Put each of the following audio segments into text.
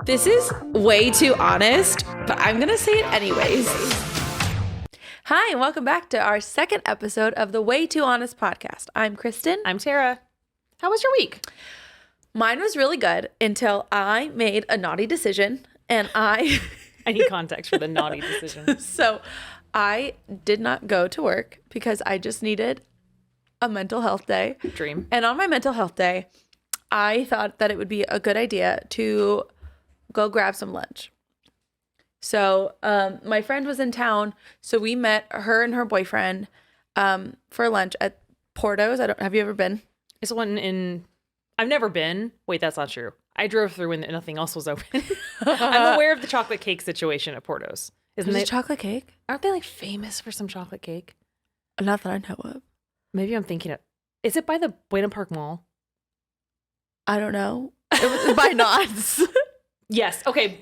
This is way too honest, but I'm going to say it anyways. Hi, and welcome back to our second episode of the Way Too Honest podcast. I'm Kristen. I'm Tara. How was your week? Mine was really good until I made a naughty decision, and I need context for the naughty decision. So I did not go to work because I just needed a mental health day. Dream. And on my mental health day, I thought that it would be a good idea to go grab some lunch. So my friend was in town, so we met her and her boyfriend for lunch at Porto's. Have you ever been? It's one I've never been. Wait, that's not true. I drove through when nothing else was open. I'm aware of the chocolate cake situation at Porto's. Isn't it chocolate cake? Aren't they like famous for some chocolate cake? Not that I know of. Maybe I'm thinking of. Is it by the Buena Park Mall? I don't know. It was by Knott's. Yes. Okay.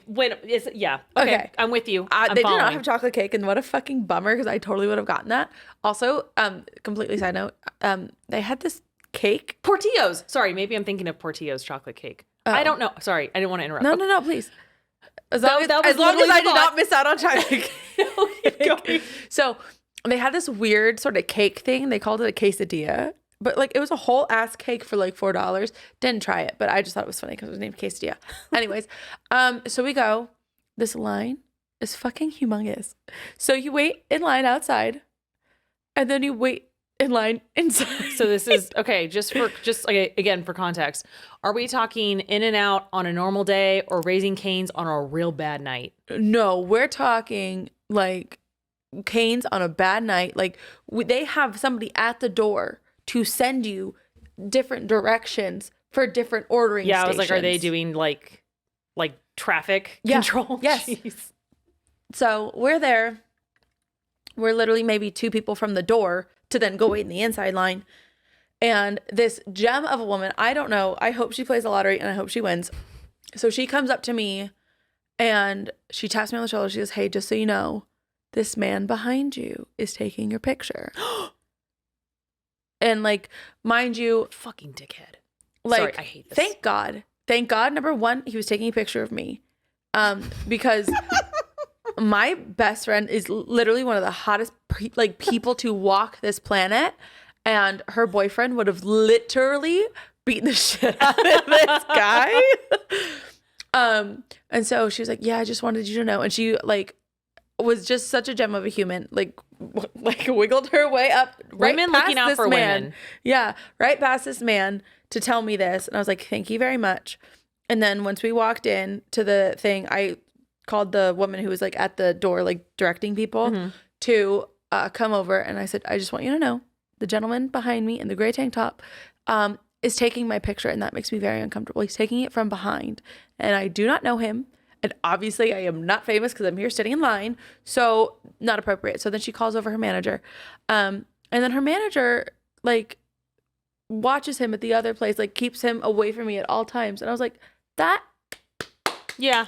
Yeah. Okay. I'm with you. They do not have chocolate cake, and what a fucking bummer, because I totally would have gotten that. Also, completely side note, they had this cake. Portillo's. Sorry, maybe I'm thinking of Portillo's chocolate cake. I don't know. Sorry, I didn't want to interrupt. No, please. As long as I did not miss out on chocolate cake. So they had this weird sort of cake thing. They called it a quesadilla. But like it was a whole ass cake for like $4. Didn't try it, but I just thought it was funny because it was named quesadilla. Anyways, so we go. This line is fucking humongous. So you wait in line outside, and then you wait in line inside. So this is okay. Again for context, are we talking in and out on a normal day or Raising Cane's on a real bad night? No, we're talking like Cane's on a bad night. Like they have somebody at the door to send you different directions for different ordering stations. I was like, are they doing like traffic control? Yes. Jeez. So we're there. We're literally maybe two people from the door to then go wait in the inside line. And this gem of a woman, I don't know. I hope she plays the lottery and I hope she wins. So she comes up to me and she taps me on the shoulder. She goes, hey, just so you know, this man behind you is taking your picture. And like, mind you, fucking dickhead. Like, sorry, I hate this. Thank God. Number one, he was taking a picture of me, because my best friend is literally one of the hottest people to walk this planet, and her boyfriend would have literally beaten the shit out of this guy. And so she was like, "Yeah, I just wanted you to know," and she was just such a gem of a human, like wiggled her way up women looking out for man. Women. Yeah, right past this man to tell me this. And I was like, thank you very much. And then once we walked in to the thing, I called the woman who was like at the door, like directing people to come over. And I said, I just want you to know the gentleman behind me in the gray tank top is taking my picture. And that makes me very uncomfortable. He's taking it from behind and I do not know him. And obviously I am not famous because I'm here sitting in line. So not appropriate. So then she calls over her manager. And then her manager watches him at the other place, keeps him away from me at all times. And I was like,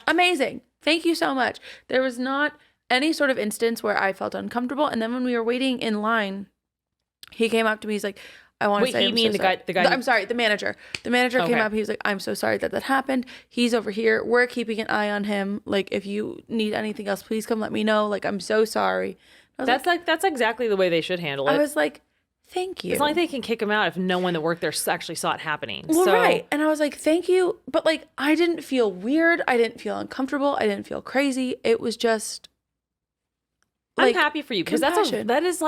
amazing. Thank you so much. There was not any sort of instance where I felt uncomfortable. And then when we were waiting in line, he came up to me. He's like, I want to say, the guy? I'm sorry, the manager. The manager came up. He was like, I'm so sorry that happened. He's over here. We're keeping an eye on him. If you need anything else, please come let me know. I'm so sorry. That's exactly the way they should handle it. I was like, thank you. It's not like they can kick him out if no one that worked there actually saw it happening. Well, right. And I was like, thank you. But I didn't feel weird. I didn't feel uncomfortable. I didn't feel crazy. It was just. I'm happy for you because that is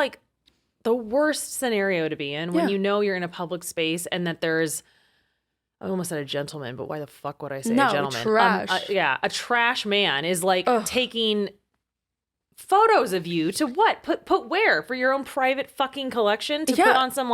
the worst scenario to be in when you know you're in a public space and that there's, I almost said a gentleman, but why the fuck would I say a gentleman? Trash. A trash man is taking photos of you to what? Put where? For your own private fucking collection? To put on some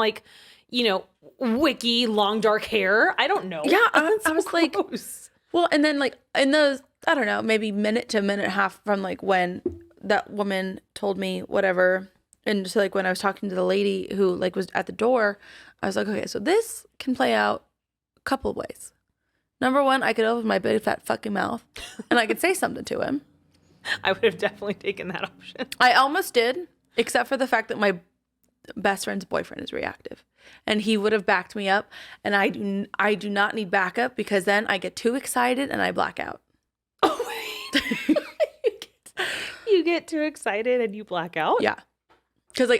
wiki long dark hair? I don't know. Yeah, I was gross. Well, and then in those, I don't know, maybe minute to minute and a half from when that woman told me whatever. And so when I was talking to the lady who was at the door, I was like, okay, so this can play out a couple of ways. Number one, I could open my big fat fucking mouth and I could say something to him. I would have definitely taken that option. I almost did, except for the fact that my best friend's boyfriend is reactive. and he would have backed me up. And I do not need backup because then I get too excited and I black out. Oh, wait. You get too excited and you black out? Yeah. Because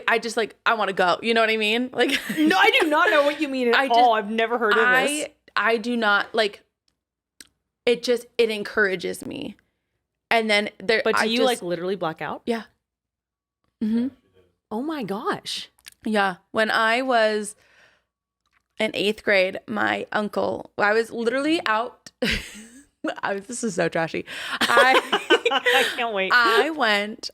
I want to go. You know what I mean? No, I do not know what you mean at all. I've never heard of this. I do not it encourages me. And then But do you literally black out? Yeah. Mm-hmm. Oh my gosh. Yeah. When I was in 8th grade, my uncle, I was literally out. This is so trashy. I can't wait. I went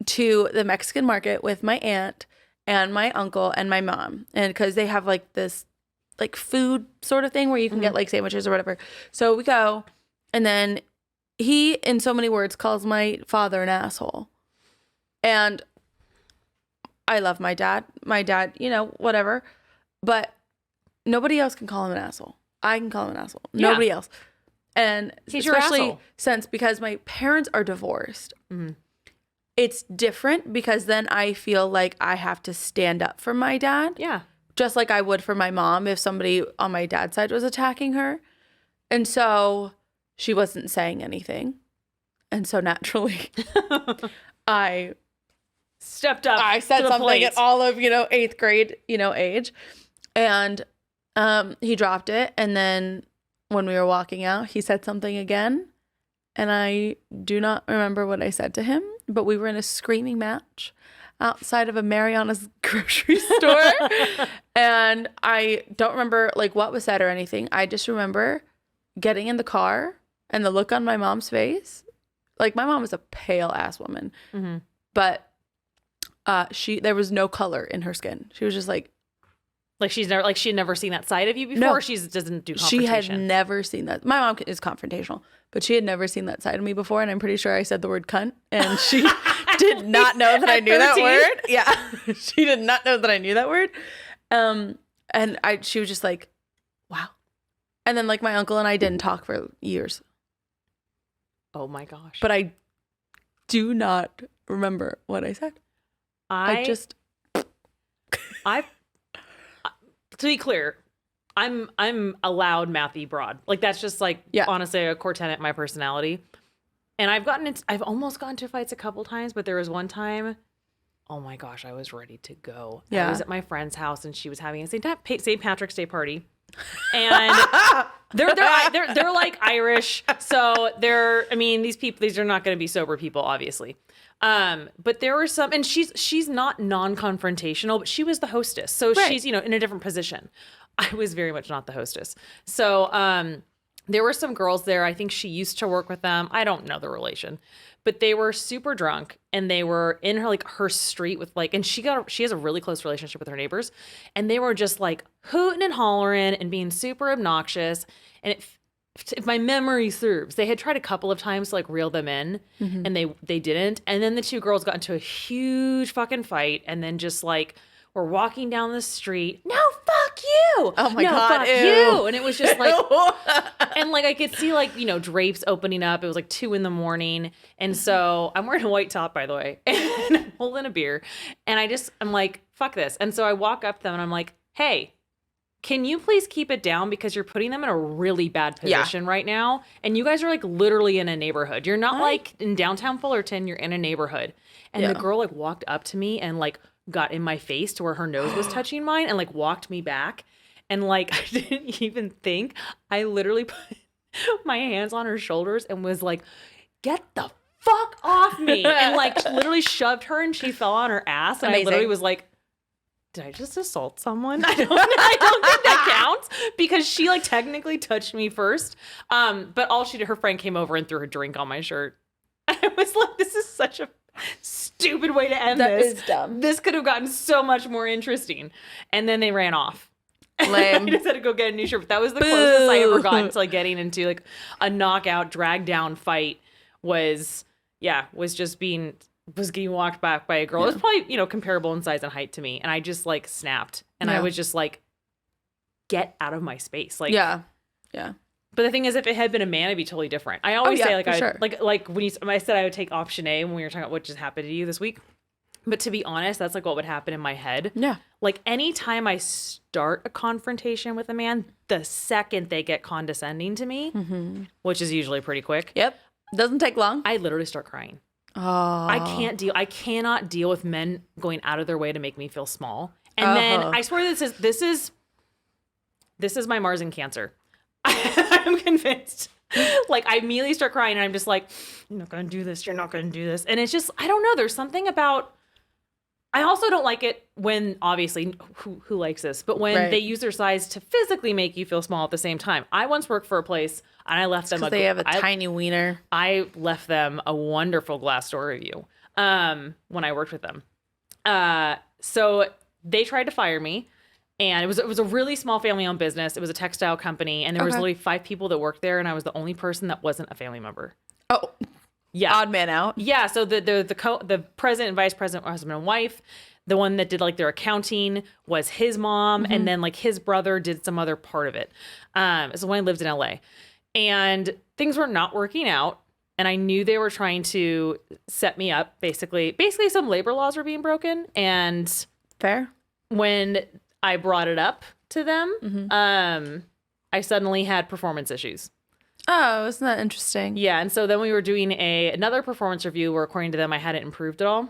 to the Mexican market with my aunt and my uncle and my mom. And because they have this food sort of thing where you can get sandwiches or whatever. So we go, and then he, in so many words, calls my father an asshole. And I love my dad. My dad, whatever. But nobody else can call him an asshole. I can call him an asshole. Yeah. Nobody else. And he's especially because my parents are divorced. Mm-hmm. It's different because then I feel like I have to stand up for my dad. Yeah. Just like I would for my mom if somebody on my dad's side was attacking her. And so she wasn't saying anything. And so naturally, I stepped up. I said something at all of, 8th grade, age. And he dropped it. And then when we were walking out, he said something again. And I do not remember what I said to him, but we were in a screaming match outside of a Mariana's grocery store. And I don't remember what was said or anything. I just remember getting in the car and the look on my mom's face. My mom was a pale ass woman, but there was no color in her skin. She was just she had never seen that side of you before. No, she doesn't do confrontation. She had never seen that. My mom is confrontational, but she had never seen that side of me before. And I'm pretty sure I said the word cunt, and she did not know that I knew that word. Yeah, she did not know that I knew that word. And she was just wow. And then my uncle and I didn't talk for years. Oh my gosh! But I do not remember what I said. To be clear, I'm a loud, mathy broad. That's just honestly a core tenet of my personality. And I've almost gotten into fights a couple times, but there was one time, oh my gosh, I was ready to go. Yeah. I was at my friend's house and she was having a St. Patrick's Day party. And they're Irish. So these are not going to be sober people, obviously. But there were some, and she's not non-confrontational, but she was the hostess. So right. She's, in a different position. I was very much not the hostess. So, there were some girls there. I think she used to work with them. I don't know the relation, but they were super drunk and they were in her street with and she has a really close relationship with her neighbors, and they were just hooting and hollering and being super obnoxious. And if my memory serves, they had tried a couple of times to reel them in, and they didn't. And then the two girls got into a huge fucking fight, and then just we're walking down the street. No, fuck you. Oh my God. Fuck you. And it was just and I could see drapes opening up. It was 2 a.m. And so I'm wearing a white top, by the way, and I'm holding a beer. And I'm fuck this. And so I walk up to them and I'm like, hey, can you please keep it down, because you're putting them in a really bad position right now. And you guys are literally in a neighborhood. You're not in downtown Fullerton. You're in a neighborhood. And the girl walked up to me and got in my face to where her nose was touching mine and walked me back. And I didn't even think. I literally put my hands on her shoulders and was get the fuck off me. And literally shoved her, and she fell on her ass. And I literally was did I just assault someone? I don't think that counts, because she technically touched me first. But all she did, her friend came over and threw her drink on my shirt. I was this is such a stupid way to end this. That is dumb. This could have gotten so much more interesting. And then they ran off. Lame. I just had to go get a new shirt. But that was the closest I ever got to getting into a knockout, drag down fight. Was getting walked back by a girl. Yeah. It was probably, comparable in size and height to me. And I just snapped. And I was just get out of my space. Yeah. Yeah. But the thing is, if it had been a man, it'd be totally different. I always say sure. when I said I would take option A when we were talking about what just happened to you this week. But to be honest, that's like what would happen in my head. Yeah. Like anytime I start a confrontation with a man, the second they get condescending to me, which is usually pretty quick. Yep. Doesn't take long. I literally start crying. Oh. I cannot deal with men going out of their way to make me feel small. And then I swear this is my Mars and Cancer. I'm convinced. Like I immediately start crying and I'm just like, you're not going to do this. You're not going to do this. And it's just, I don't know. There's something about, I also don't like it when, obviously, who likes this, but when they use their size to physically make you feel small at the same time. I once worked for a place and I left them they have a tiny wiener. I left them a wonderful Glassdoor review when I worked with them. So they tried to fire me. And it was a really small family-owned business. It was a textile company, and there was literally 5 people that worked there, and I was the only person that wasn't a family member. Oh, yeah, odd man out. Yeah, so the president and vice president were husband and wife. The one that did like their accounting was his mom, and then like his brother did some other part of it. So when I lived in LA, and things were not working out, and I knew they were trying to set me up. Basically, some labor laws were being broken, and fair when I brought it up to them, I suddenly had performance issues. Oh, isn't that interesting? Yeah, and so then we were doing another performance review where, according to them, I hadn't improved at all.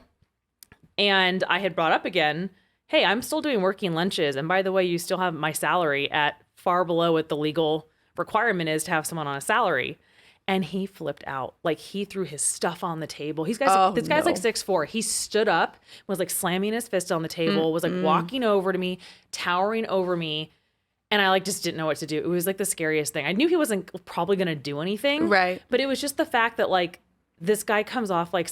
And I had brought up again, hey, I'm still doing working lunches. And by the way, you still have my salary at far below what the legal requirement is to have someone on a salary. And he flipped out. Like, he threw his stuff on the table. This guy's like 6'4". He stood up, was like slamming his fist on the table, was like walking over to me, towering over me. And I like just didn't know what to do. It was like the scariest thing. I knew he wasn't probably going to do anything. Right. But it was just the fact that like this guy comes off like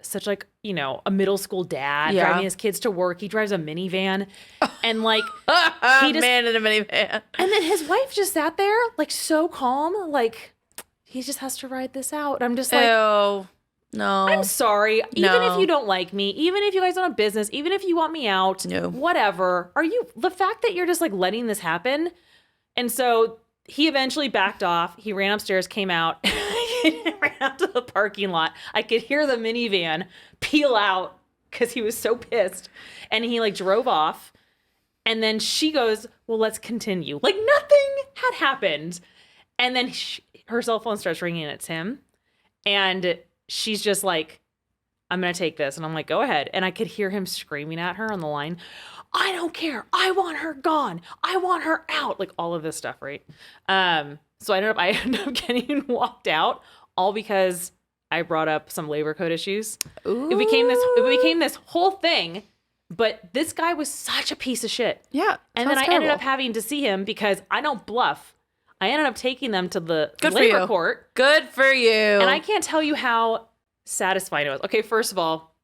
such like, you know, a middle school dad driving his kids to work. He drives a minivan and like he just man in a minivan. And then his wife just sat there like so calm, like he just has to ride this out. I'm just like, ew, no. I'm sorry. Even if you don't like me, even if you guys don't have business, even if you want me out, whatever. The fact that you're just like letting this happen. And so he eventually backed off. He ran upstairs, came out, ran out to the parking lot. I could hear the minivan peel out because he was so pissed. And he like drove off. And then she goes, well, let's continue. Like nothing had happened. And then her cell phone starts ringing and it's him. And she's just like, I'm going to take this. And I'm like, go ahead. And I could hear him screaming at her on the line. I don't care. I want her gone. I want her out. Like all of this stuff, right? So I ended up getting walked out all because I brought up some labor code issues. Ooh. It became this whole thing. But this guy was such a piece of shit. Yeah. And then I ended up having to see him because I don't bluff. I ended up taking them to the labor court. Good for you. And I can't tell you how satisfying it was. Okay, first of all,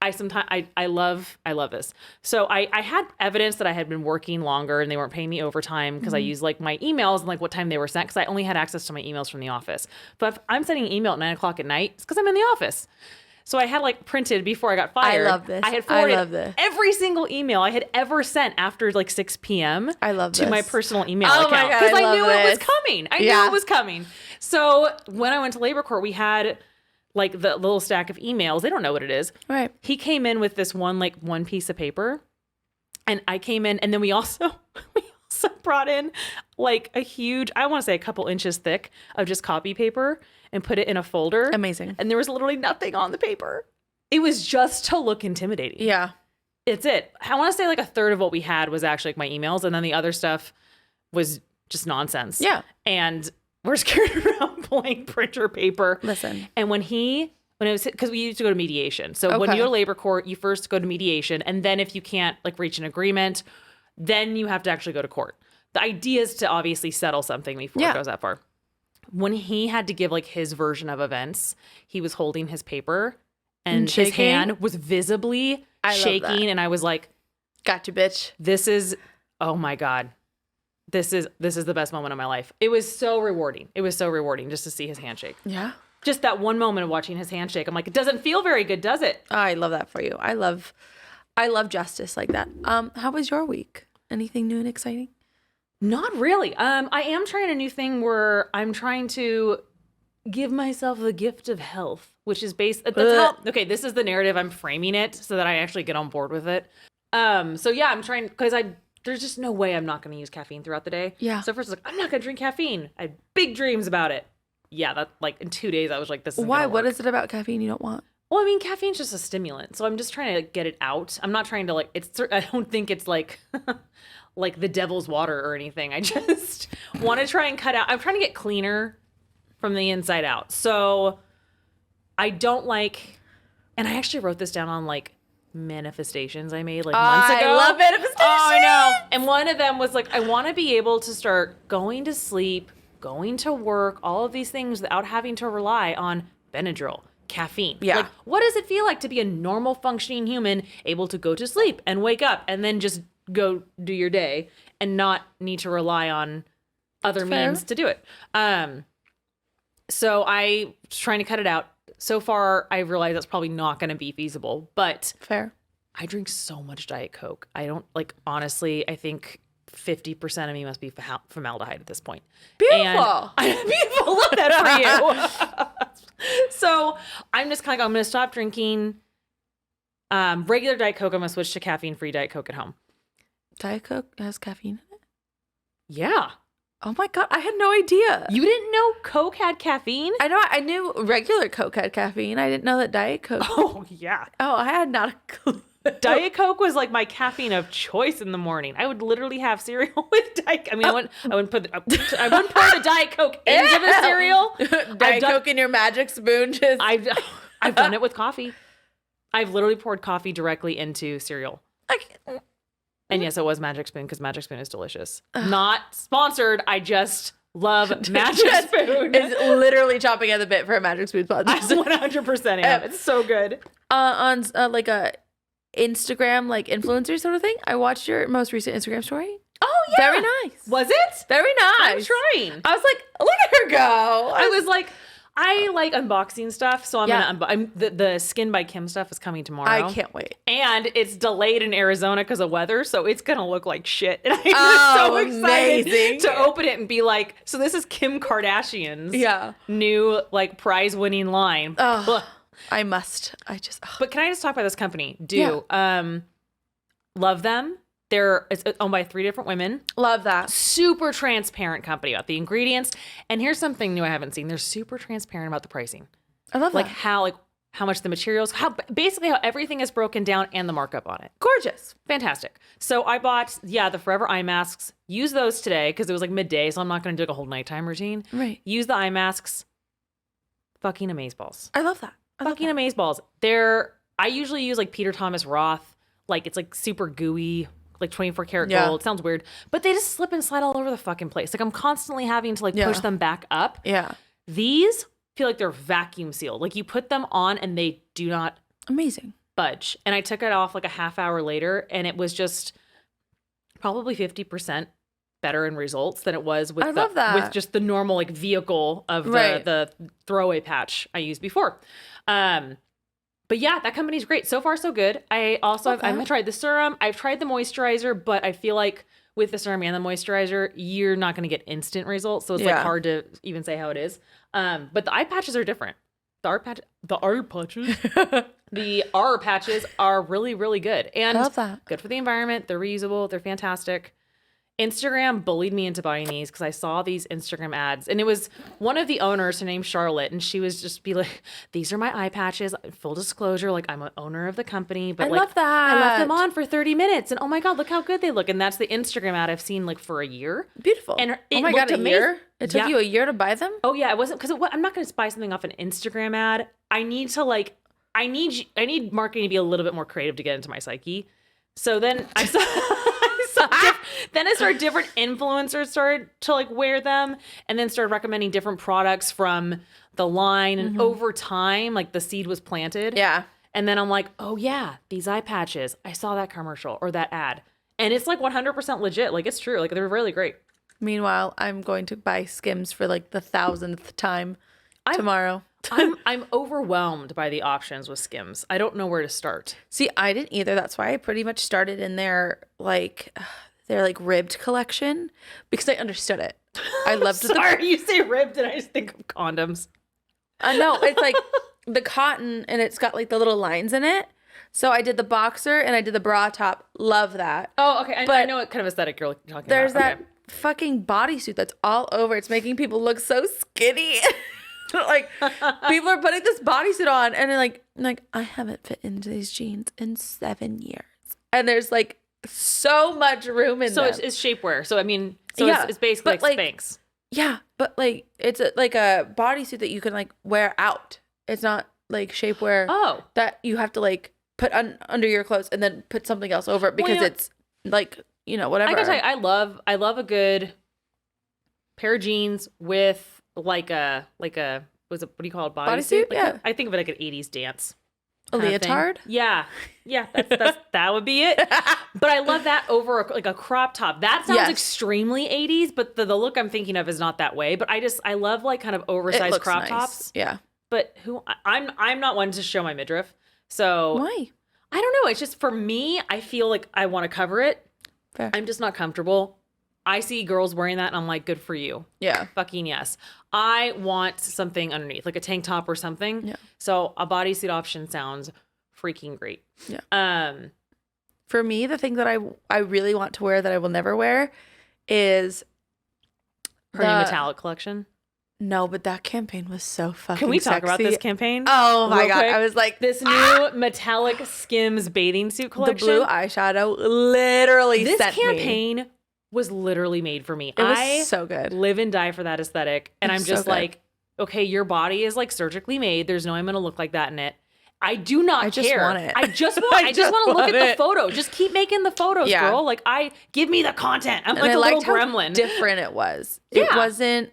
I love this. So I had evidence that I had been working longer and they weren't paying me overtime because I used like my emails and like what time they were sent because I only had access to my emails from the office. But if I'm sending an email at 9:00 at night, it's because I'm in the office. So I had like printed before I got fired. I love this. I had forwarded every single email I had ever sent after like 6 p.m. to my personal email account because I knew it was coming. I knew it was coming. So when I went to labor court, we had like the little stack of emails. They don't know what it is. Right. He came in with this one piece of paper, and I came in, and then we also brought in like a huge, I want to say a couple inches thick of just copy paper and put it in a folder. Amazing. And there was literally nothing on the paper. It was just to look intimidating. Yeah. It's it. I want to say like a third of what we had was actually like my emails, and then the other stuff was just nonsense. Yeah. And we're scared around blank printer paper. Listen. And when it was, because we used to go to mediation. So when you go to labor court, you first go to mediation. And then if you can't like reach an agreement, then you have to actually go to court. The idea is to obviously settle something before it goes that far. When he had to give like his version of events, he was holding his paper and his hand was visibly shaking. And I was like, gotcha, bitch. This is, oh my God. This is the best moment of my life. It was so rewarding. It was so rewarding just to see his handshake. Yeah. Just that one moment of watching his handshake. I'm like, it doesn't feel very good, does it? Oh, I love that for you. I love justice like that. How was your week? Anything new and exciting? Not really. I am trying a new thing where I'm trying to give myself the gift of health, which is based. Okay, this is the narrative I'm framing it so that I actually get on board with it. So yeah, I'm trying because there's just no way I'm not going to use caffeine throughout the day. Yeah. So first, I'm not going to drink caffeine. I had big dreams about it. Yeah, that like in 2 days, I was like, this is why? What is it about caffeine you don't want? Well, I mean, caffeine's just a stimulant, so I'm just trying to get it out. I'm not trying to like. I don't think it's like like the devil's water or anything. I just want to try and cut out. I'm trying to get cleaner from the inside out. So I don't like. And I actually wrote this down on like manifestations I made like months ago. I love manifestations. Oh, I know. And one of them was like, I want to be able to start going to sleep, going to work, all of these things without having to rely on Benadryl, caffeine. Yeah. Like, what does it feel like to be a normal functioning human, able to go to sleep and wake up and then just go do your day and not need to rely on other means to do it? So I was trying to cut it out. So far, I realize that's probably not going to be feasible, but fair. I drink so much Diet Coke. I don't like, honestly, I think 50% of me must be formaldehyde at this point. Beautiful. Beautiful. Love that for you. So I'm just kind of, I'm going to stop drinking regular Diet Coke. I'm going to switch to caffeine-free Diet Coke at home. Diet Coke has caffeine in it? Yeah. Oh my God, I had no idea. You didn't know Coke had caffeine? I knew regular Coke had caffeine. I didn't know that Diet Coke. Oh, yeah. Oh, I had not a clue. Diet Coke was like my caffeine of choice in the morning. I would literally have cereal with Diet. I mean, I wouldn't pour the Diet Coke into the cereal. Diet Coke in your magic spoon. Just I've done it with coffee. I've literally poured coffee directly into cereal. And yes, it was Magic Spoon because Magic Spoon is delicious. Not sponsored. I just love Magic Spoon. It's literally chopping at the bit for a Magic Spoon sponsor. I 100% am. It's so good. On like a Instagram like influencer sort of thing, I watched your most recent Instagram story. Oh yeah, very nice. Was it? Very nice. I'm trying. I was like, look at her go. I was like, I like unboxing stuff, so the Skin by Kim stuff is coming tomorrow. I can't wait. And it's delayed in Arizona because of weather, so it's gonna look like shit. And I'm so excited to open it and be like, so this is Kim Kardashian's new like prize-winning line. But can I just talk about this company? Love them. It's owned by 3 different women. Love that. Super transparent company about the ingredients. And here's something new I haven't seen. They're super transparent about the pricing. I love that. How much the materials, how everything is broken down and the markup on it. Gorgeous. Fantastic. So I bought, the Forever Eye Masks. Use those today because it was like midday, so I'm not going to do like a whole nighttime routine. Right. Use the eye masks. Fucking amazeballs. I love that. Fucking amazeballs. I usually use like Peter Thomas Roth. Like it's like super gooey. Like 24 karat gold. Sounds weird. But they just slip and slide all over the fucking place. Like I'm constantly having to like push them back up. Yeah. These feel like they're vacuum sealed. Like you put them on and they do not budge. And I took it off like a half hour later and it was just probably 50% better in results than it was with with just the normal like vehicle of the throwaway patch I used before. But yeah, that company's great. So far, so good. I haven't tried the serum. I've tried the moisturizer, but I feel like with the serum and the moisturizer, you're not going to get instant results. So it's like hard to even say how it is. But the eye patches are different. The R patches are really, really good. And good for the environment. They're reusable. They're fantastic. Instagram bullied me into buying these because I saw these Instagram ads and it was one of the owners, her name's Charlotte, and she was just be like, these are my eye patches. Full disclosure, like I'm an owner of the company, but love that. I left them on for 30 minutes and oh my God, look how good they look. And that's the Instagram ad I've seen like for a year. Beautiful. And oh my God, a year? It took you a year to buy them? Oh yeah, it wasn't because I'm not going to buy something off an Instagram ad. I need to like, I need marketing to be a little bit more creative to get into my psyche. So then I saw different influencers started to like wear them and then started recommending different products from the line. And over time, like the seed was planted. Yeah. And then I'm like, oh yeah, these eye patches. I saw that commercial or that ad. And it's like 100% legit. Like it's true. Like they're really great. Meanwhile, I'm going to buy Skims for like the 1,000th time tomorrow. I'm overwhelmed by the options with Skims. I don't know where to start. See, I didn't either. That's why I pretty much started in their ribbed collection because I understood it. I loved Sorry, you say ribbed and I just think of condoms. No, it's like the cotton and it's got like the little lines in it. So I did the boxer and I did the bra top. Love that. Oh, okay. I know what kind of aesthetic you're talking about. There's that fucking bodysuit that's all over. It's making people look so skinny. Like people are putting this bodysuit on and they're like, I haven't fit into these jeans in 7 years. And there's like so much room in them. So it's shapewear. So I mean, it's basically like Spanx. Yeah, but like it's like a bodysuit that you can like wear out. It's not like shapewear that you have to like put under your clothes and then put something else over it because it's like, whatever. I gotta tell you, I love a good pair of jeans with like a what do you call it? Bodysuit? Like I think of it like an 80s dance. A leotard? Yeah. That's that would be it. But I love that over a crop top. That sounds extremely 80s, but the look I'm thinking of is not that way. But I love like kind of oversized crop tops. Yeah. But I'm not one to show my midriff. So why? I don't know. It's just for me, I feel like I want to cover it. Fair. I'm just not comfortable. I see girls wearing that and I'm like, good for you. Yeah. Fucking yes. I want something underneath, like a tank top or something. Yeah. So a bodysuit option sounds freaking great. Yeah. For me, the thing that I really want to wear that I will never wear is her new metallic collection. No, but that campaign was so fucking Can we talk sexy. about this campaign? Oh my God. Quick? I was like, this new metallic Skims bathing suit collection. The blue eyeshadow literally this sent campaign was literally made for me. It was so good. Live and die for that aesthetic. And I'm just like, okay, your body is like surgically made. There's no way I'm going to look like that in it. I do not care. I just want it. I just want to look at the photo. Just keep making the photos, girl. Like give me the content. I'm like a little gremlin. How different it was. It wasn't,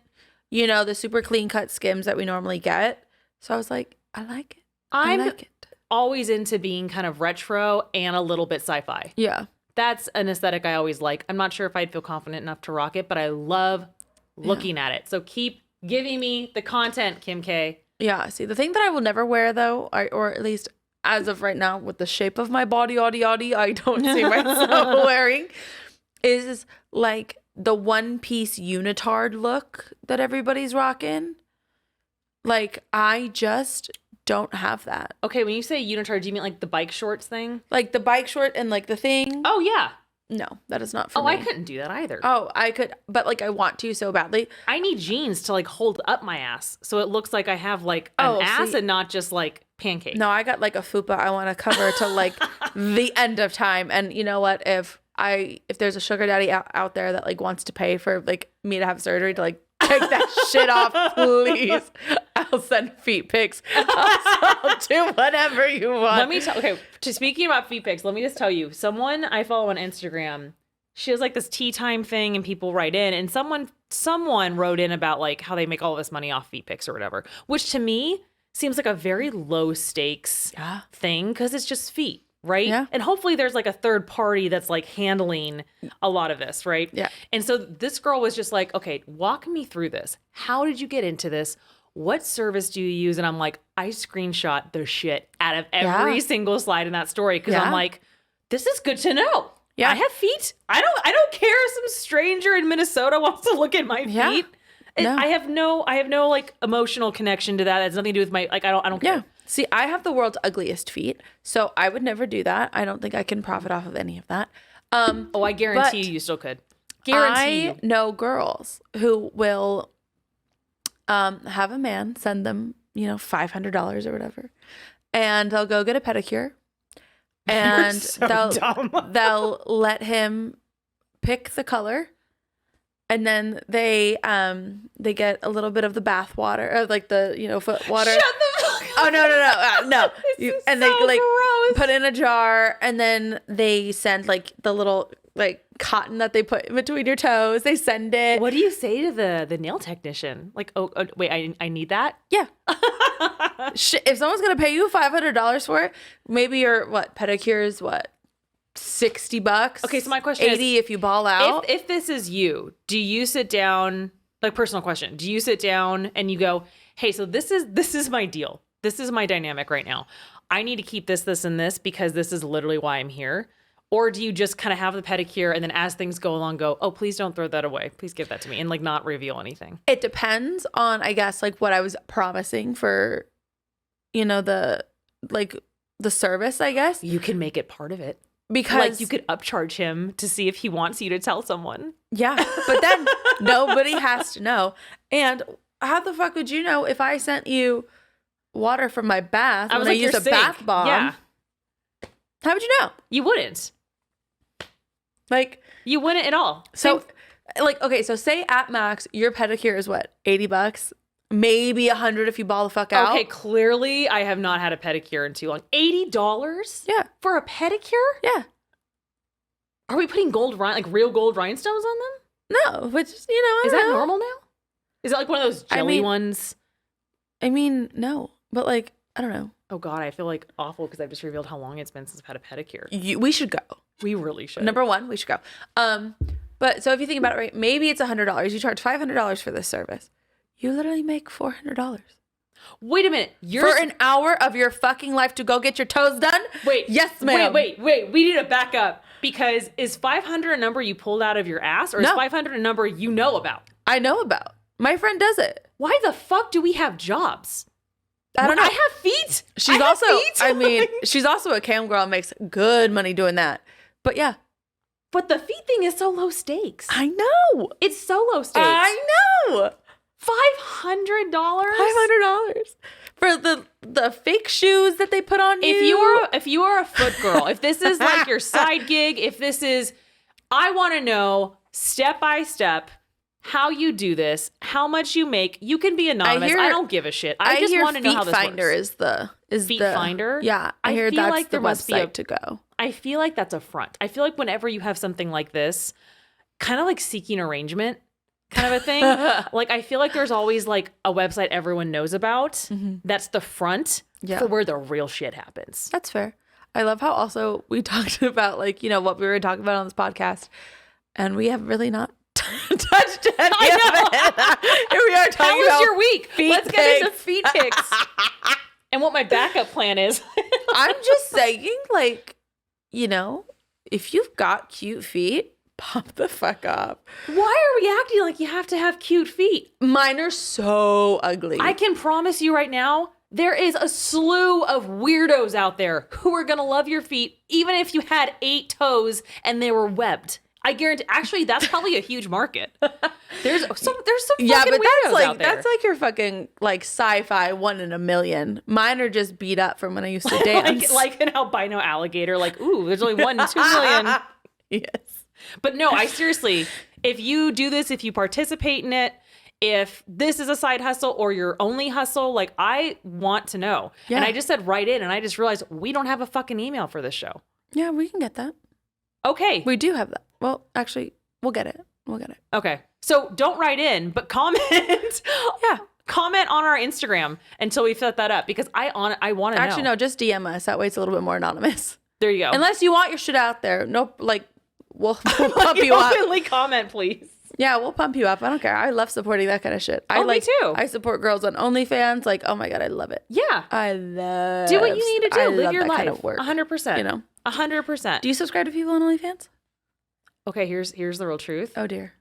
the super clean cut Skims that we normally get. So I was like, I like it. I like it. Always into being kind of retro and a little bit sci-fi. Yeah. That's an aesthetic I always like. I'm not sure if I'd feel confident enough to rock it, but I love looking at it. So keep giving me the content, Kim K. Yeah. See, the thing that I will never wear though, or at least as of right now with the shape of my body, I don't see myself wearing, is like the one piece unitard look that everybody's rocking. Like I just don't have that. Okay, when you say unitard, do you mean like the bike shorts thing? Like the bike short and like the thing? Oh, yeah. No, that is not for me. Oh, I couldn't do that either. Oh, I could, but like I want to so badly. I need jeans to like hold up my ass so it looks like I have like an ass and not just like pancake. No, I got like a fupa I want to cover to like the end of time. And you know what? If there's a sugar daddy out there that like wants to pay for like me to have surgery to like take that shit off, please. I'll send feet pics. I'll do whatever you want. Let me tell. Okay, speaking about feet pics, let me just tell you. Someone I follow on Instagram, she has like this tea time thing, and people write in, and someone wrote in about like how they make all this money off feet pics or whatever, which to me seems like a very low stakes thing because it's just feet. Right? Yeah. And hopefully there's like a third party that's like handling a lot of this, right? Yeah. And so this girl was just like, okay, walk me through this. How did you get into this? What service do you use? And I'm like, I screenshot the shit out of every single slide in that story because I'm like, this is good to know. Yeah. I have feet. I don't care if some stranger in Minnesota wants to look at my feet. No. I have no like emotional connection to that. It has nothing to do with my I don't care. See, I have the world's ugliest feet, so I would never do that. I don't think I can profit off of any of that. I guarantee you still could. Guarantee I know girls who will have a man send them, $500 or whatever, and they'll go get a pedicure, and they'll let him pick the color. And then they get a little bit of the bath water, or like the foot water. Shut the fuck up. Oh no! And so they like gross. Put in a jar, and then they send like the little like cotton that they put in between your toes. They send it. What do you say to the nail technician? Like, oh wait, I need that. Yeah. If someone's gonna pay you $500 for it, maybe your pedicure is $60. Okay, so my question is, $80 if you ball out. If this is you, do you sit down, like personal question, do you sit down and you go, hey, so this is my deal. This is my dynamic right now. I need to keep this, and this because this is literally why I'm here. Or do you just kind of have the pedicure and then as things go along go, oh, please don't throw that away. Please give that to me and like not reveal anything? It depends on, I guess, like what I was promising for, you know, the service, I guess. You can make it part of it. Because like you could upcharge him to see if he wants you to tell someone. Yeah. But then nobody has to know. And how the fuck would you know if I sent you water from my bath when I used a bath bomb? Yeah. How would you know? You wouldn't. Like, you wouldn't at all. So, like, okay, so say at max, your pedicure is what, $80? Maybe $100 if you ball the fuck out. Okay, clearly I have not had a pedicure in too long. $80? Yeah. For a pedicure? Yeah. Are we putting real gold rhinestones on them? No, but just, you know, is that normal now? Is it like one of those jelly ones? I mean, no, but like, I don't know. Oh God, I feel like awful because I've just revealed how long it's been since I've had a pedicure. We should go. We really should. Number one, we should go. But so if you think about it, right, maybe it's $100. You charge $500 for this service. You literally make $400. Wait a minute. For an hour of your fucking life to go get your toes done? Wait. Yes, ma'am. Wait. We need to back up. Because is 500 a number you pulled out of your ass? Or is 500 a number you know about? I know about. My friend does it. Why the fuck do we have jobs? I don't know. I have feet. She's also, I mean, she's also a cam girl and makes good money doing that. But yeah. But the feet thing is so low stakes. I know. It's so low stakes. I know. $500? $500 for the fake shoes that they put on you. If you are a foot girl, if this is like your side gig, if this is, I want to know step by step how you do this, how much you make. You can be anonymous. I don't give a shit. I just want to know how this Finder works. is Feet the Finder? Yeah, I hear that's like the website to go. I feel like that's a front. I feel like whenever you have something like this, kind of like seeking arrangement kind of a thing, like I feel like there's always like a website everyone knows about. Mm-hmm. That's the front for where the real shit happens. That's fair. I love how also we talked about like, you know, what we were talking about on this podcast, and we have really not touched any of it. Here we are talking How was your week? Let's get into feet pics. And what my backup plan is. I'm just saying, like, you know, if you've got cute feet, pop the fuck up. Why are we acting like you have to have cute feet? Mine are so ugly. I can promise you right now, there is a slew of weirdos out there who are going to love your feet, even if you had 8 toes and they were webbed. I guarantee. Actually, that's probably a huge market. There's some fucking weirdos out there. That's like your fucking like sci-fi 1 in a million. Mine are just beat up from when I used to dance. like an albino alligator. Like, ooh, there's only 1 in 2 million. Yes. But no, I seriously, if you do this, if you participate in it, if this is a side hustle or your only hustle, like I want to know. Yeah. And I just said write in, and I just realized we don't have a fucking email for this show. Yeah, we can get that. Okay. We do have that. Well, actually, we'll get it. Okay. So don't write in, but comment. Yeah. Comment on our Instagram until we set that up, because I want to know. Actually, no, just DM us. That way it's a little bit more anonymous. There you go. Unless you want your shit out there. Nope. Like, we'll pump you up. Openly comment, please. Yeah, we'll pump you up. I don't care. I love supporting that kind of shit. Me too. I support girls on OnlyFans. Like, oh my God, I love it. Yeah. I love Do what you need to do. Live your life. Kind of work, 100%. You know? 100%. Do you subscribe to people on OnlyFans? Okay, here's the real truth. Oh dear.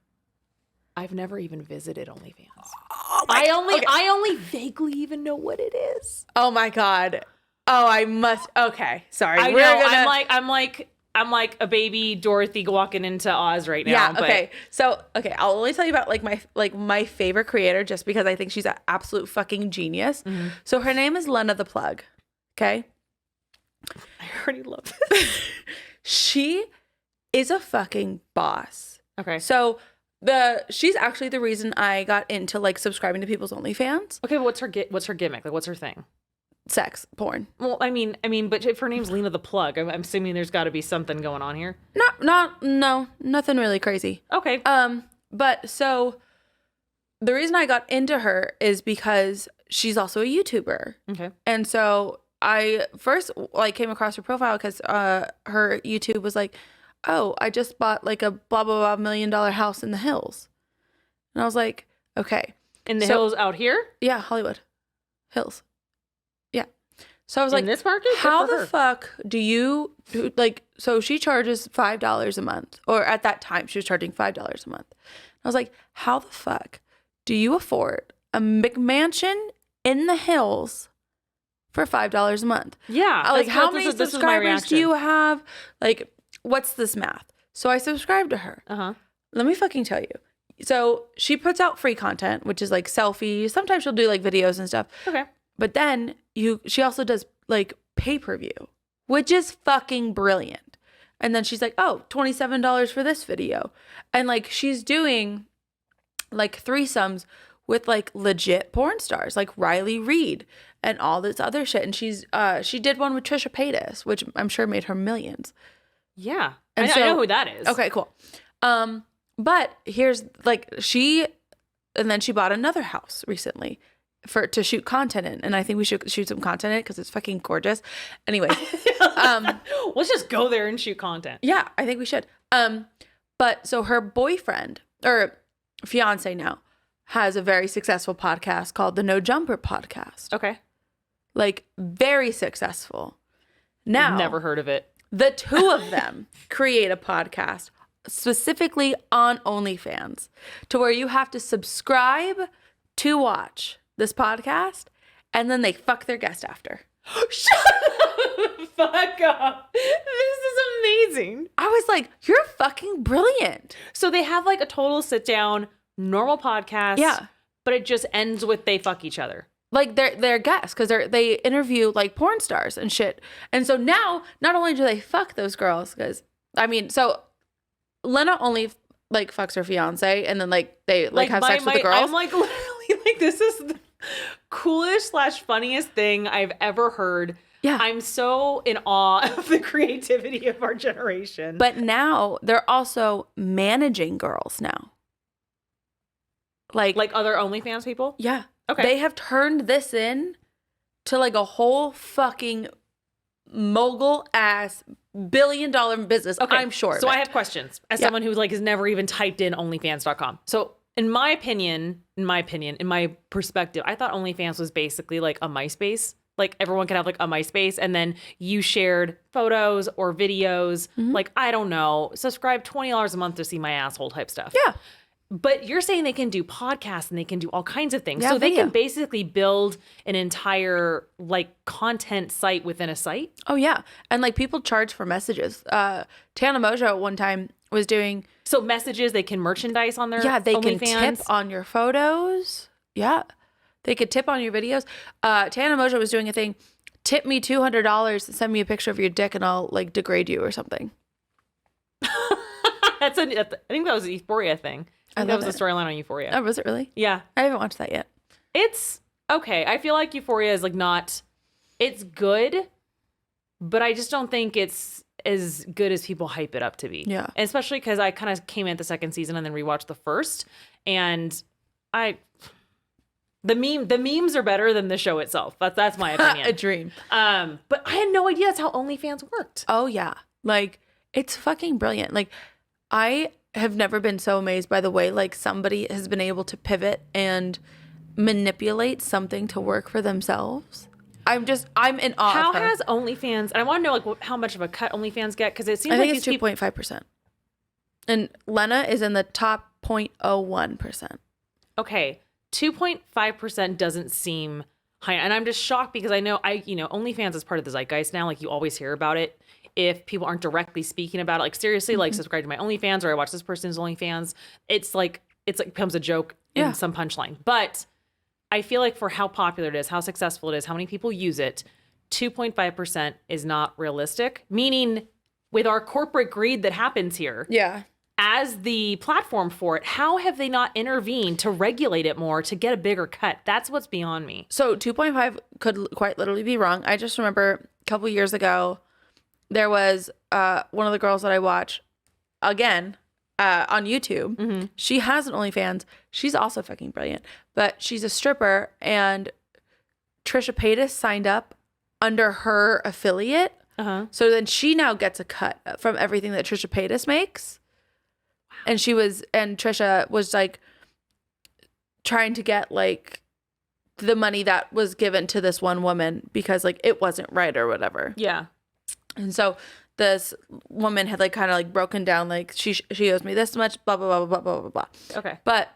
I've never even visited OnlyFans. Oh I only vaguely even know what it is. Oh my God. Oh, I must. Okay, sorry. I'm like a baby Dorothy walking into Oz right now. Yeah. Okay. So I'll only tell you about my favorite creator just because I think she's an absolute fucking genius. Mm-hmm. So her name is Lena the Plug. Okay. I already love this. She is a fucking boss. Okay. So she's actually the reason I got into like subscribing to people's OnlyFans. Okay, but what's her gimmick? Like, what's her thing? Sex, porn. Well, I mean, but if her name's Lena the Plug, I'm assuming there's got to be something going on here. No, nothing really crazy. Okay. But so the reason I got into her is because she's also a YouTuber. Okay. And so I first like came across her profile because her YouTube was like, oh, I just bought like a blah, blah, blah $1 million house in the hills. And I was like, okay. In the hills out here? Yeah, Hollywood. Hills. Yeah. So I was like, in this market, how the fuck do you like? So she charges $5 a month, or at that time she was charging $5 a month. I was like, how the fuck do you afford a McMansion in the hills for $5 a month? Yeah, like how many subscribers do you have? Like, what's this math? So I subscribed to her. Let me fucking tell you. So she puts out free content, which is like selfies. Sometimes she'll do like videos and stuff. Okay. But then she also does like pay-per-view, which is fucking brilliant. And then she's like, oh, $27 for this video. And like she's doing like threesomes with like legit porn stars like Riley Reid and all this other shit. And she did one with Trisha Paytas, which I'm sure made her millions. Yeah. I know who that is. Okay, cool. But here's like and then she bought another house recently to shoot content in, and I think we should shoot some content in it because it's fucking gorgeous. Anyway, let's just go there and shoot content. Yeah, I think we should. But so her boyfriend or fiance now has a very successful podcast called the No Jumper Podcast. Okay, like very successful. Now, never heard of it. The two of them create a podcast specifically on OnlyFans to where you have to subscribe to watch this podcast and then they fuck their guest after. Shut the fuck up. This is amazing. I was like, you're fucking brilliant. So they have like a total sit down, normal podcast. Yeah. But it just ends with they fuck each other. Like they're guests because they interview like porn stars and shit. And so now not only do they fuck those girls, because I mean, so Lena only like fucks her fiance and then like they like have sex with the girls. I'm like literally like this is the coolest / funniest thing I've ever heard. Yeah. I'm so in awe of the creativity of our generation. But now they're also managing girls now. Like other OnlyFans people? Yeah. Okay. They have turned this in to like a whole fucking mogul ass $1 billion business. Okay. I'm sure. So I have questions as someone who like has never even typed in OnlyFans.com. So in my perspective, I thought OnlyFans was basically like a MySpace. Like everyone could have like a MySpace and then you shared photos or videos. Mm-hmm. Like, I don't know, subscribe $20 a month to see my asshole type stuff. Yeah. But you're saying they can do podcasts and they can do all kinds of things. Yeah, so they can basically build an entire like content site within a site. Oh yeah. And like people charge for messages. Tana Mojo at one time was doing. So messages, they can merchandise on their they OnlyFans. can tip on your photos. Yeah. They could tip on your videos. Tana Mojo was doing a thing. Tip me $200 and send me a picture of your dick and I'll like degrade you or something. I think that was a Euphoria thing. I think that was the storyline on Euphoria. Oh, was it really? Yeah. I haven't watched that yet. It's okay. I feel like Euphoria is like it's good, but I just don't think it's as good as people hype it up to be. Yeah. And especially because I kind of came in the second season and then rewatched the first. And the memes are better than the show itself. That's my opinion. A dream. But I had no idea that's how OnlyFans worked. Oh yeah. Like it's fucking brilliant. Like I have never been so amazed by the way like somebody has been able to pivot and manipulate something to work for themselves. I'm in awe. How of her. has OnlyFans, and I want to know like how much of a cut OnlyFans get, because it seems I like think it's 2.5%. And Lena is in the top 0.01%. Okay. 2.5% doesn't seem high. And I'm just shocked because I know OnlyFans is part of the zeitgeist now. Like you always hear about it. If people aren't directly speaking about it, like seriously, like subscribe to my OnlyFans or I watch this person's OnlyFans, it's like becomes a joke in some punchline. But I feel like for how popular it is, how successful it is, how many people use it, 2.5% is not realistic. Meaning with our corporate greed that happens here. Yeah. As the platform for it, how have they not intervened to regulate it more to get a bigger cut? That's what's beyond me. So 2.5 could quite literally be wrong. I just remember a couple years ago, there was one of the girls that I watch, again, on YouTube. Mm-hmm. She has an OnlyFans. She's also fucking brilliant. But she's a stripper, and Trisha Paytas signed up under her affiliate. Uh-huh. So then she now gets a cut from everything that Trisha Paytas makes. And Trisha was like trying to get like the money that was given to this one woman because like it wasn't right or whatever. Yeah. And so this woman had like kind of like broken down like she owes me this much, blah blah blah blah blah blah blah. Okay. But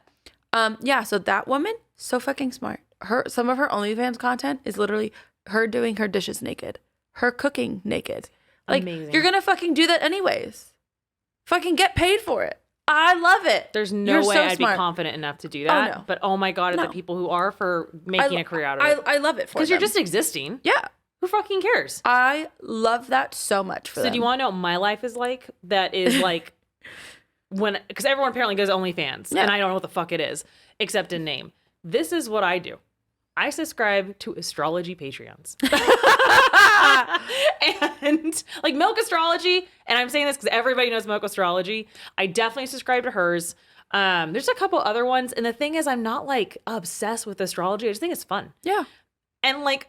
yeah, so that woman, so fucking smart. Some of her OnlyFans content is literally her doing her dishes naked, her cooking naked. Like, amazing. You're gonna fucking do that anyways. Fucking get paid for it. I love it. There's no way I'd be confident enough to do that. Oh, no. But oh my God, the people who are for making a career out of it. I love it for them. Because you're just existing. Yeah. Who fucking cares? I love that so much for them. So do you want to know what my life is like? That is like because everyone apparently goes OnlyFans. Yeah. And I don't know what the fuck it is, except in name. This is what I do. I subscribe to astrology Patreons. And like Milk Astrology, and I'm saying this because everybody knows Milk Astrology. I definitely subscribe to hers. There's a couple other ones. And the thing is, I'm not like obsessed with astrology. I just think it's fun. Yeah. And like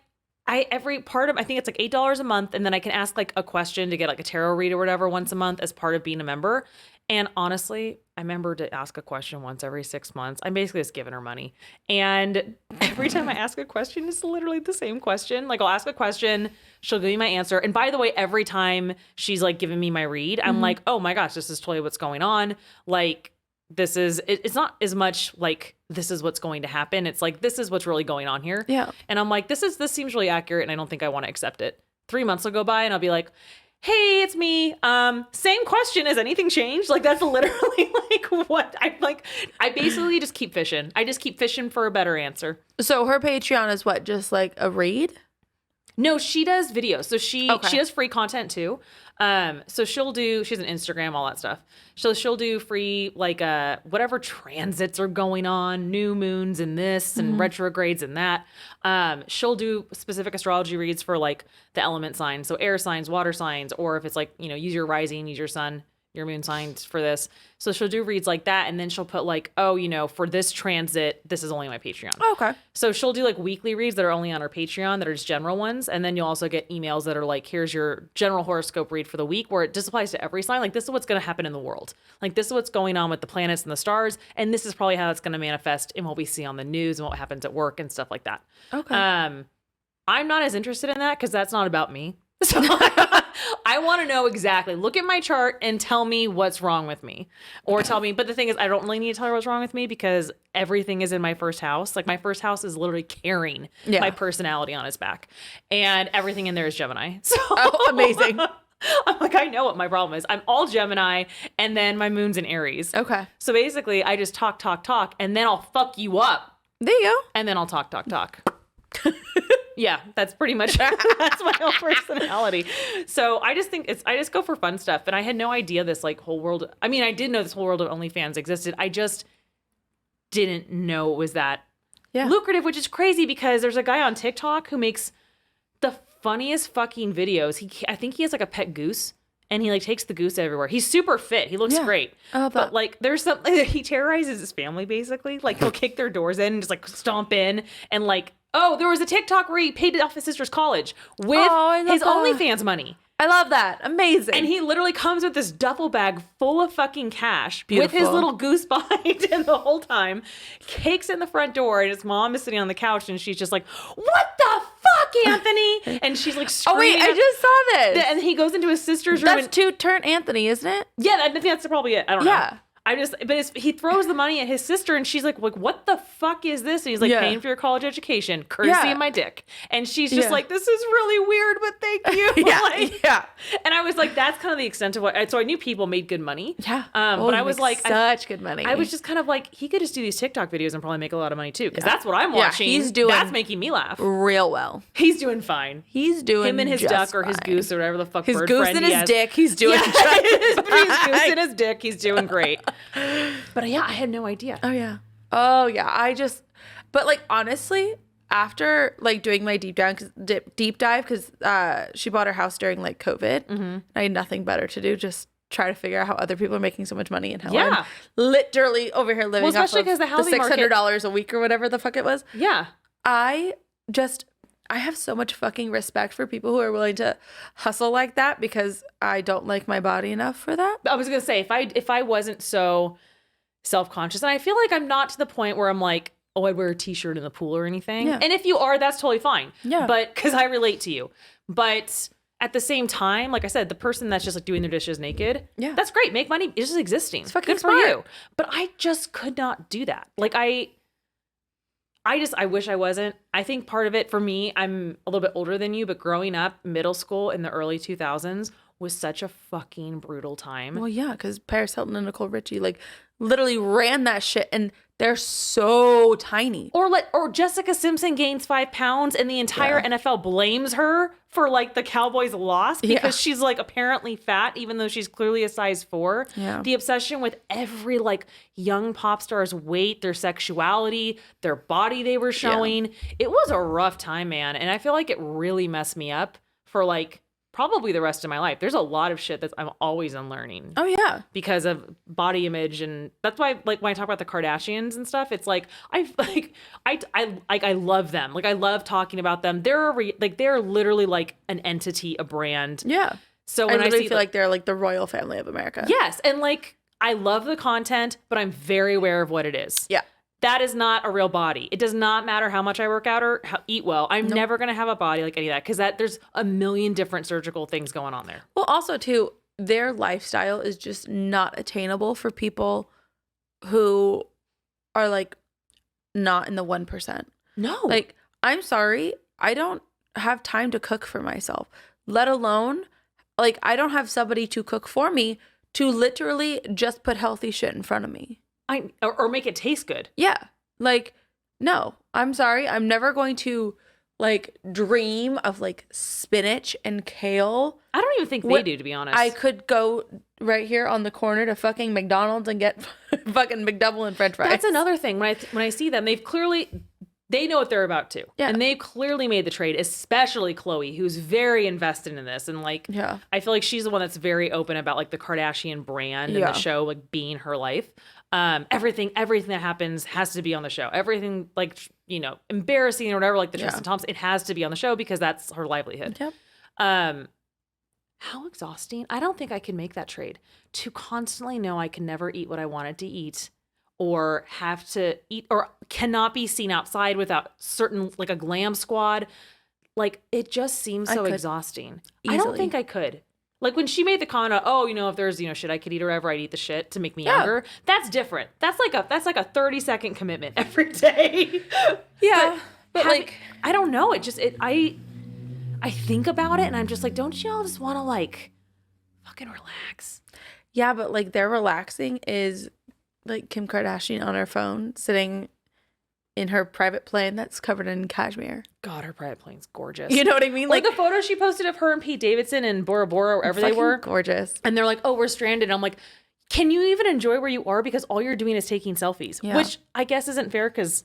I think it's like $8 a month. And then I can ask like a question to get like a tarot read or whatever once a month as part of being a member. And honestly, I remember to ask a question once every 6 months. I'm basically just giving her money. And every time I ask a question, it's literally the same question. Like I'll ask a question, she'll give me my answer. And by the way, every time she's like giving me my read, I'm like, oh my gosh, this is totally what's going on. Like it's not as much like this is what's going to happen. It's like, this is what's really going on here. Yeah. And I'm like, this seems really accurate. And I don't think I want to accept it. 3 months will go by and I'll be like, hey, it's me. Same question. Has anything changed? Like that's literally like what I'm like. I basically just keep fishing. I just keep fishing for a better answer. So her Patreon is what? Just like a read? No, she does videos. So she does free content too. So she has an Instagram, all that stuff. So she'll do free, like, whatever transits are going on, new moons and this and retrogrades and that. She'll do specific astrology reads for like the element signs. So air signs, water signs, or if it's like, use your rising, use your sun, your moon signs for this. So she'll do reads like that. And then she'll put like, for this transit, this is only my Patreon. Oh, okay. So she'll do like weekly reads that are only on her Patreon that are just general ones. And then you'll also get emails that are like, here's your general horoscope read for the week, where it just applies to every sign. Like this is what's going to happen in the world. Like this is what's going on with the planets and the stars. And this is probably how it's going to manifest in what we see on the news and what happens at work and stuff like that. Okay. I'm not as interested in that because that's not about me. So I want to know exactly. Look at my chart and tell me what's wrong with me, or tell me. But the thing is, I don't really need to tell her what's wrong with me because everything is in my first house. Like my first house is literally carrying my personality on its back, and everything in there is Gemini. So amazing. I'm like, I know what my problem is. I'm all Gemini, and then my moon's in Aries. Okay. So basically, I just talk, and then I'll fuck you up. There you go. And then I'll talk. Yeah, that's pretty much, that's my whole personality. So I just think I just go for fun stuff. And I had no idea this like whole world. I mean, I did know this whole world of OnlyFans existed. I just didn't know it was that lucrative, which is crazy because there's a guy on TikTok who makes the funniest fucking videos. I think he has like a pet goose. And he like takes the goose everywhere. He's super fit. He looks great. But like there's something he terrorizes his family basically. Like he'll kick their doors in and just like stomp in and like, there was a TikTok where he paid off his sister's college with his OnlyFans money. I love that. Amazing. And he literally comes with this duffel bag full of fucking cash with his little goose behind him the whole time, kicks in the front door, and his mom is sitting on the couch and she's just like, what the fuck, Anthony? And she's like screaming. Oh, wait, I just saw this. And he goes into his sister's room. That's to turn Anthony, isn't it? Yeah, I think that's probably it. I don't know. He throws the money at his sister and she's like, what the fuck is this? And he's like, paying for your college education, courtesy of my dick. And she's just like, this is really weird, but thank you. And I was like, that's kind of the extent of so I knew people made good money. Yeah. But I was like, such good money. I was just kind of like, he could just do these TikTok videos and probably make a lot of money too. Cause that's what I'm watching. That's making me laugh. Real well. He's doing fine. He's doing him and his duck or his goose or whatever the fuck his bird goose friend and his dick. He's doing his goose and his dick. He's doing great. But I had no idea. Oh yeah. But like honestly, after like doing my deep dive, because she bought her house during like COVID, I had nothing better to do. Just try to figure out how other people are making so much money and how I'm literally over here living especially because the housing $600 a week or whatever the fuck it was. Yeah. I have so much fucking respect for people who are willing to hustle like that because I don't like my body enough for that. I was gonna say if I wasn't so self-conscious, and I feel like I'm not to the point where I'm like oh, I'd wear a t-shirt in the pool or anything. Yeah. And if you are, that's totally fine. Yeah. But because I relate to you. But at the same time, like I said, the person that's just like doing their dishes naked, that's great. Make money. It's just existing. It's fucking good for you. But I just could not do that. Like I wish I wasn't. I think part of it for me, I'm a little bit older than you, but growing up, middle school in the early 2000s was such a fucking brutal time. Well, yeah, because Paris Hilton and Nicole Richie like literally ran that shit, and they're so tiny. Or Jessica Simpson gains 5 pounds, and the entire NFL blames her for like the Cowboys' loss because she's like apparently fat, even though she's clearly a size 4. Yeah. The obsession with every like young pop star's weight, their sexuality, their body they were showing. Yeah. It was a rough time, man, and I feel like it really messed me up for like probably the rest of my life. There's a lot of shit that I'm always unlearning. Oh yeah. Because of body image, and that's why like when I talk about the Kardashians and stuff, it's like I love them. Like I love talking about them. They're literally like an entity, a brand. Yeah. So when I feel like they're like the royal family of America. Yes, and like I love the content, but I'm very aware of what it is. Yeah. That is not a real body. It does not matter how much I work out or eat well. I'm never going to have a body like any of that because there's a million different surgical things going on there. Well, also, too, their lifestyle is just not attainable for people who are, like, not in the 1%. No. Like, I'm sorry. I don't have time to cook for myself, let alone, like, I don't have somebody to cook for me to literally just put healthy shit in front of me. Or make it taste good. Yeah. Like, no, I'm sorry. I'm never going to like dream of like spinach and kale. I don't even think they do, to be honest. I could go right here on the corner to fucking McDonald's and get fucking McDouble and French fries. That's another thing. When I see them, they know what they're about too. Yeah. And they've clearly made the trade, especially Chloe, who's very invested in this. And like, I feel like she's the one that's very open about like the Kardashian brand and the show, like being her life. Everything that happens has to be on the show. Everything like, you know, embarrassing or whatever, like the Tristan Thompson, it has to be on the show because that's her livelihood. Yep. How exhausting. I don't think I can make that trade to constantly know I can never eat what I wanted to eat or have to eat or cannot be seen outside without certain, like a glam squad. Like it just seems so exhausting. Easily. I don't think I could. Like when she made the comment, oh, you know, if there's, you know, shit I could eat or whatever, I'd eat the shit to make me younger. That's different. That's like a 30-second commitment every day. Yeah. But like, I don't know. I think about it and I'm just like, don't y'all just want to like fucking relax? Yeah, but like their relaxing is like Kim Kardashian on her phone sitting in her private plane that's covered in cashmere. God, her private plane's gorgeous. You know what I mean? Like the photo she posted of her and Pete Davidson and Bora Bora, wherever they were. Gorgeous. And they're like, oh, we're stranded. I'm like, can you even enjoy where you are? Because all you're doing is taking selfies, which I guess isn't fair because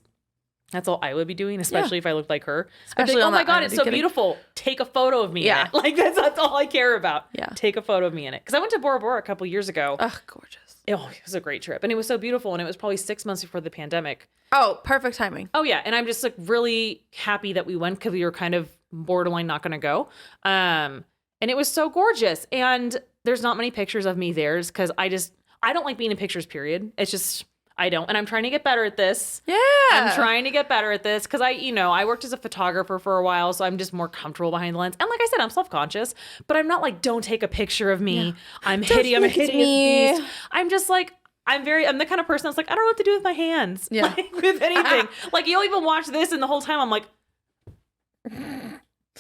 that's all I would be doing, especially if I looked like her. Especially like, oh my God, it's so beautiful. Take a photo of me in it. Like that's all I care about. Yeah. Take a photo of me in it. Because I went to Bora Bora a couple years ago. Ugh, gorgeous. Oh, it was a great trip. And it was so beautiful. And it was probably 6 months before the pandemic. Oh, perfect timing. Oh, yeah. And I'm just like really happy that we went because we were kind of borderline not going to go. And it was so gorgeous. And there's not many pictures of me there because I don't like being in pictures, period. It's just, I don't. And I'm trying to get better at this. Yeah. I'm trying to get better at this because I worked as a photographer for a while, so I'm just more comfortable behind the lens. And like I said, I'm self-conscious, but I'm not like, don't take a picture of me. Yeah. I'm hideous beast. I'm just like, I'm the kind of person that's like, I don't know what to do with my hands. Yeah. Like, with anything. Like you'll even watch this and the whole time I'm like,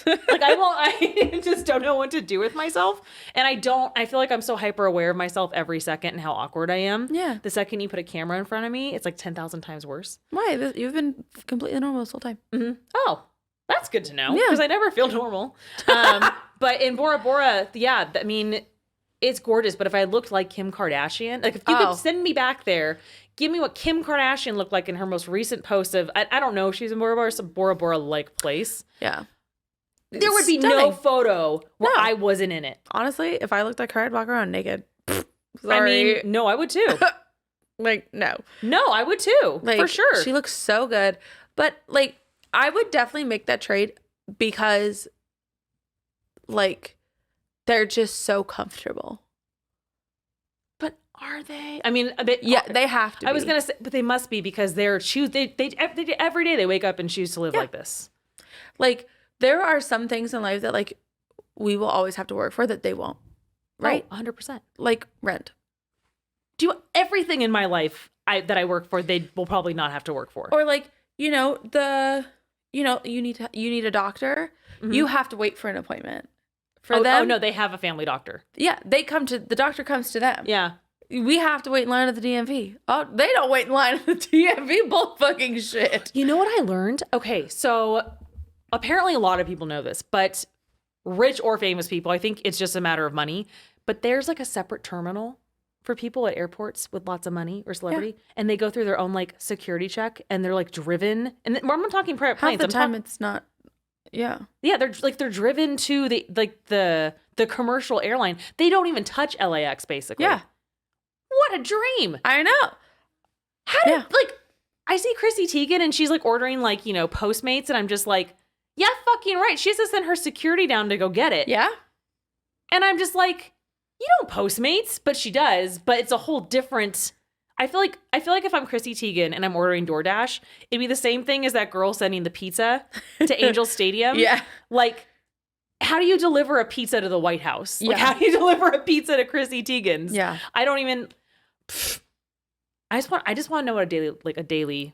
I just don't know what to do with myself. And I feel like I'm so hyper aware of myself every second and how awkward I am. Yeah. The second you put a camera in front of me, it's like 10,000 times worse. Why? You've been completely normal this whole time. Mm-hmm. Oh, that's good to know. Because I never feel normal. But in Bora Bora, I mean, it's gorgeous. But if I looked like Kim Kardashian, like if you could send me back there, give me what Kim Kardashian looked like in her most recent post of, I don't know if she's in Bora Bora, some Bora Bora-like place. Yeah. There would be no photo where I wasn't in it. Honestly, if I looked like her, I'd walk around naked. Sorry. I mean, no, I would too. Like, no. No, I would too. Like, for sure. She looks so good. But, like, I would definitely make that trade because, like, they're just so comfortable. But Are they? I mean, they have to be. I was going to say, but they must be because they every day they wake up and choose to live like this. Like, there are some things in life that, like, we will always have to work for that they won't. Right? Oh, 100%. Like rent. Everything in my life that I work for, they will probably not have to work for. Or like, you need a doctor. Mm-hmm. You have to wait for an appointment. For them. Oh, no, they have a family doctor. Yeah, the doctor comes to them. Yeah. We have to wait in line at the DMV. Oh, they don't wait in line at the DMV. Bull fucking shit. You know what I learned? Okay, so apparently a lot of people know this, but rich or famous people, I think it's just a matter of money. But there's like a separate terminal for people at airports with lots of money or celebrity, and they go through their own like security check, and they're like driven. And I'm not talking private planes. Half the time it's not. Yeah. Yeah, they're driven to the commercial airline. They don't even touch LAX basically. Yeah. What a dream. I know. How did like I see Chrissy Teigen and she's like ordering like, Postmates, and I'm just like, yeah, fucking right. She has to send her security down to go get it. Yeah. And I'm just like, you don't Postmates, but she does, but it's a whole different I feel like if I'm Chrissy Teigen and I'm ordering DoorDash, it'd be the same thing as that girl sending the pizza to Angel Stadium. Yeah. Like, how do you deliver a pizza to the White House? Like, yeah. How do you deliver a pizza to Chrissy Teigen's? Yeah. I don't even. I just want to know what a daily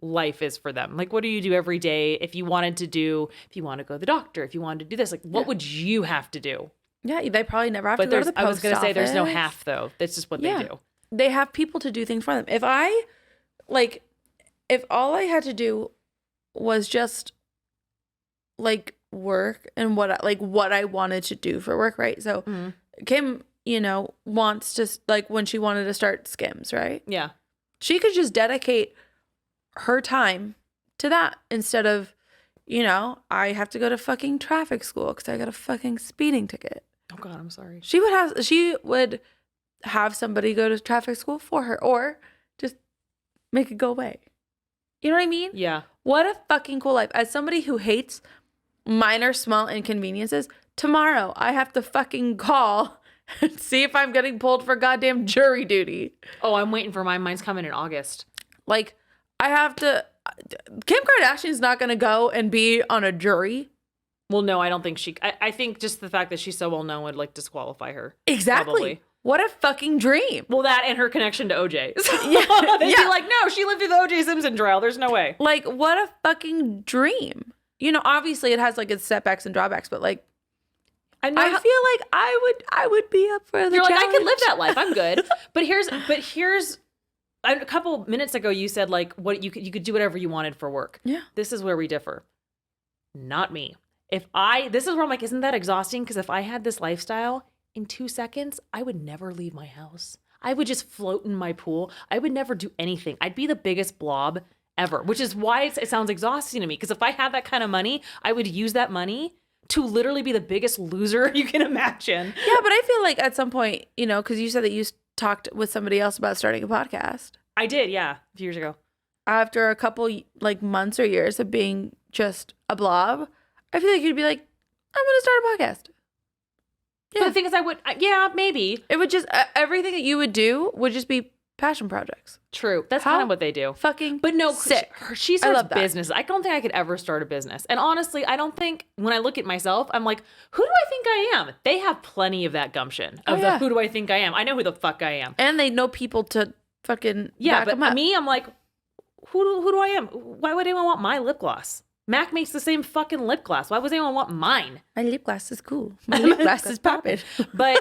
life is for them. Like, what do you do every day? If you want to go to the doctor, if you wanted to do this, like, what would you have to do? Yeah, they probably never have to go to the post office. I was going to say there's no half though. That's just what they do. They have people to do things for them. If all I had to do was just like work and what I wanted to do for work, right? So Kim, wants to, like, when she wanted to start Skims, right? Yeah. She could just dedicate her time to that instead of, I have to go to fucking traffic school because I got a fucking speeding ticket. Oh God, I'm sorry. She would have somebody go to traffic school for her or just make it go away. You know what I mean? Yeah. What a fucking cool life. As somebody who hates minor small inconveniences, tomorrow I have to fucking call and see if I'm getting pulled for goddamn jury duty. Oh, I'm waiting for mine. Mine's coming in August. Like, I have to. Kim Kardashian's not going to go and be on a jury. Well, no, I don't think she. I think just the fact that she's so well known would like disqualify her. Exactly. Probably. What a fucking dream. Well, that and her connection to OJ. Yeah. They'd be like, no, she lived through the OJ Simpson trial. There's no way. Like, what a fucking dream. Obviously it has like its setbacks and drawbacks, but like, I feel like I would be up for the You're challenge. Like, I could live that life. I'm good. But here's a couple minutes ago you said like what you could do whatever you wanted for work. Yeah. This is where we differ. Not me. This is where I'm like, isn't that exhausting? Because if I had this lifestyle, in 2 seconds, I would never leave my house. I would just float in my pool. I would never do anything. I'd be the biggest blob ever, which is why it sounds exhausting to me. Because if I had that kind of money, I would use that money to literally be the biggest loser you can imagine. Yeah, but I feel like at some point, because you said that you talked with somebody else about starting a podcast. I did, yeah, a few years ago. After a couple like months or years of being just a blob, I feel like you'd be like, I'm going to start a podcast. Yeah. But the thing is, maybe. It would just, everything that you would do would just be passion projects. True. That's kind of what they do. Fucking But no, sick. She starts business. I don't think I could ever start a business. And honestly, I don't think, when I look at myself, I'm like, who do I think I am? They have plenty of that gumption of who do I think I am? I know who the fuck I am. And they know people to fucking back them up. Me, I'm like, who do I am? Why would anyone want my lip gloss? MAC makes the same fucking lip gloss. Why would anyone want mine? My lip gloss is cool. My lip gloss is popping. But,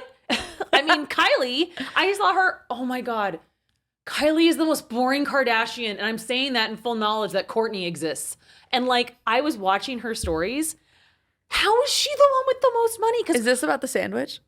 I mean, Kylie, I saw her. Oh, my God. Kylie is the most boring Kardashian. And I'm saying that in full knowledge that Kourtney exists. And, like, I was watching her stories. How is she the one with the most money? Is this about the sandwich?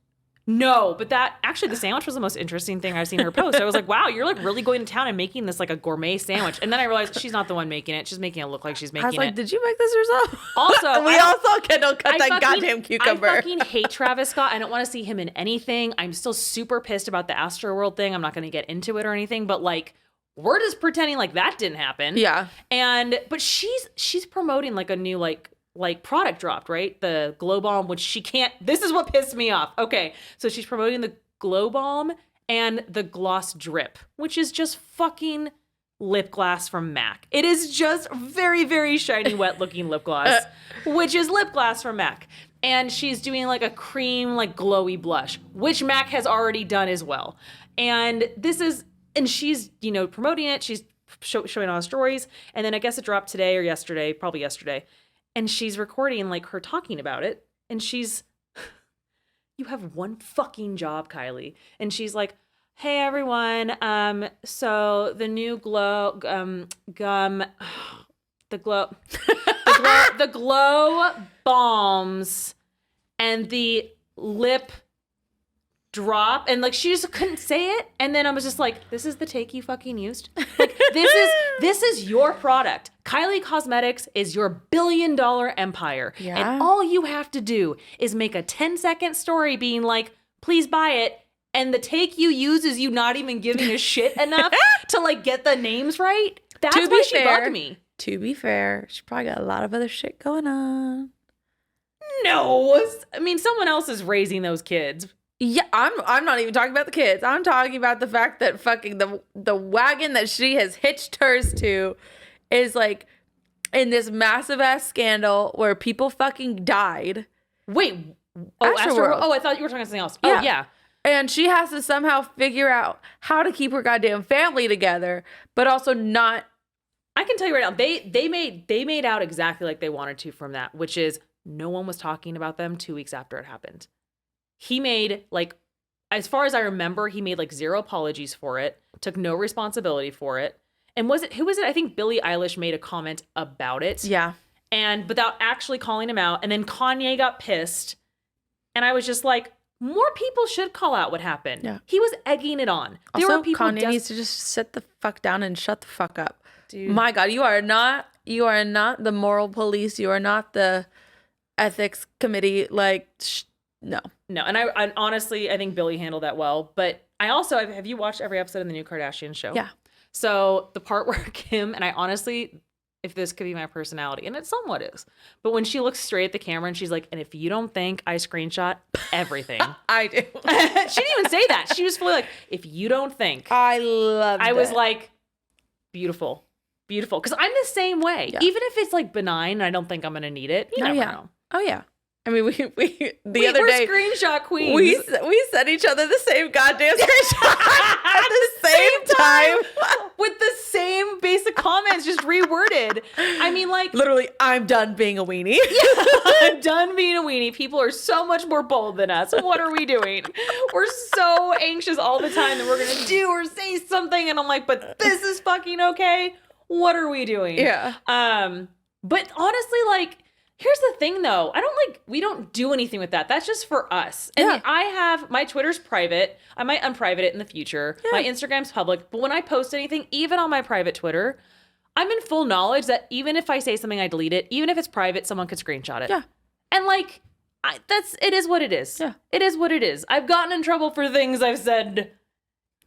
No, but the sandwich was the most interesting thing I've seen her post. I was like, wow, you're like really going to town and making this like a gourmet sandwich. And then I realized she's not the one making it. She's making it look like she's making it. I was like, did you make this yourself? Also, we all saw Kendall cut that goddamn cucumber. I fucking hate Travis Scott. I don't want to see him in anything. I'm still super pissed about the Astroworld thing. I'm not going to get into it or anything, but like, we're just pretending like that didn't happen. Yeah. But she's promoting like a new like product dropped, right? The Glow Balm, which she can't, this is what pissed me off. Okay. So she's promoting the Glow Balm and the gloss drip, which is just fucking lip gloss from MAC. It is just very, very shiny, wet looking lip gloss, which is lip gloss from MAC. And she's doing like a cream, like glowy blush, which MAC has already done as well. And she's, promoting it. She's showing all the stories. And then I guess it dropped today or yesterday, probably yesterday. And she's recording like her talking about it. And she's, you have one fucking job, Kylie. And she's like, hey everyone, so the new glow the glow bombs and the lip drop, and like she just couldn't say it, and then I was just like, this is the take you fucking used? Like this is your product. Kylie Cosmetics is your $1 billion empire. And all you have to do is make a 10-second story being like, please buy it. And the take you use is you not even giving a shit enough to like get the names right. That's why she bugged me. To be fair, she probably got a lot of other shit going on. No, I mean someone else is raising those kids. Yeah, I'm not even talking about the kids. I'm talking about the fact that fucking the wagon that she has hitched hers to is like in this massive ass scandal where people fucking died. Wait, Astroworld. Oh, I thought you were talking about something else. Oh yeah. And she has to somehow figure out how to keep her goddamn family together, but also not. I can tell you right now, they made out exactly like they wanted to from that, which is no one was talking about them 2 weeks after it happened. He made like, as far as I remember, he made like 0 apologies for it, took no responsibility for it. And who was it? I think Billie Eilish made a comment about it. Yeah. And without actually calling him out. And then Kanye got pissed. And I was just like, more people should call out what happened. Yeah. He was egging it on. There were people Kanye needs to just sit the fuck down and shut the fuck up. Dude. My God, you are not the moral police. You are not the ethics committee. Like, no. And I honestly, I think Billie handled that well. But I also, have you watched every episode of the new Kardashians show? Yeah. So the part where Kim, and I honestly, if this could be my personality, and it somewhat is, but when she looks straight at the camera and she's like, and if you don't think I screenshot everything. I do. She didn't even say that. She was fully like, if you don't think. I love it. I was like, beautiful. Beautiful. Because I'm the same way. Yeah. Even if it's like benign and I don't think I'm going to need it. You never know. Oh, yeah. I mean, the other day, screenshot queens. We sent each other the same goddamn screenshot at the same time with the same basic comments, just reworded. I mean, like literally, I'm done being a weenie. Yeah, I'm done being a weenie. People are so much more bold than us. What are we doing? We're so anxious all the time that we're gonna do or say something, and I'm like, but this is fucking okay. What are we doing? Yeah. But honestly, like. Here's the thing though, we don't do anything with that. That's just for us. And my Twitter's private. I might unprivate it in the future. Yeah. My Instagram's public. But when I post anything, even on my private Twitter, I'm in full knowledge that even if I say something, I delete it. Even if it's private, someone could screenshot it. Yeah. And like, it is what it is. Yeah. It is what it is. I've gotten in trouble for things I've said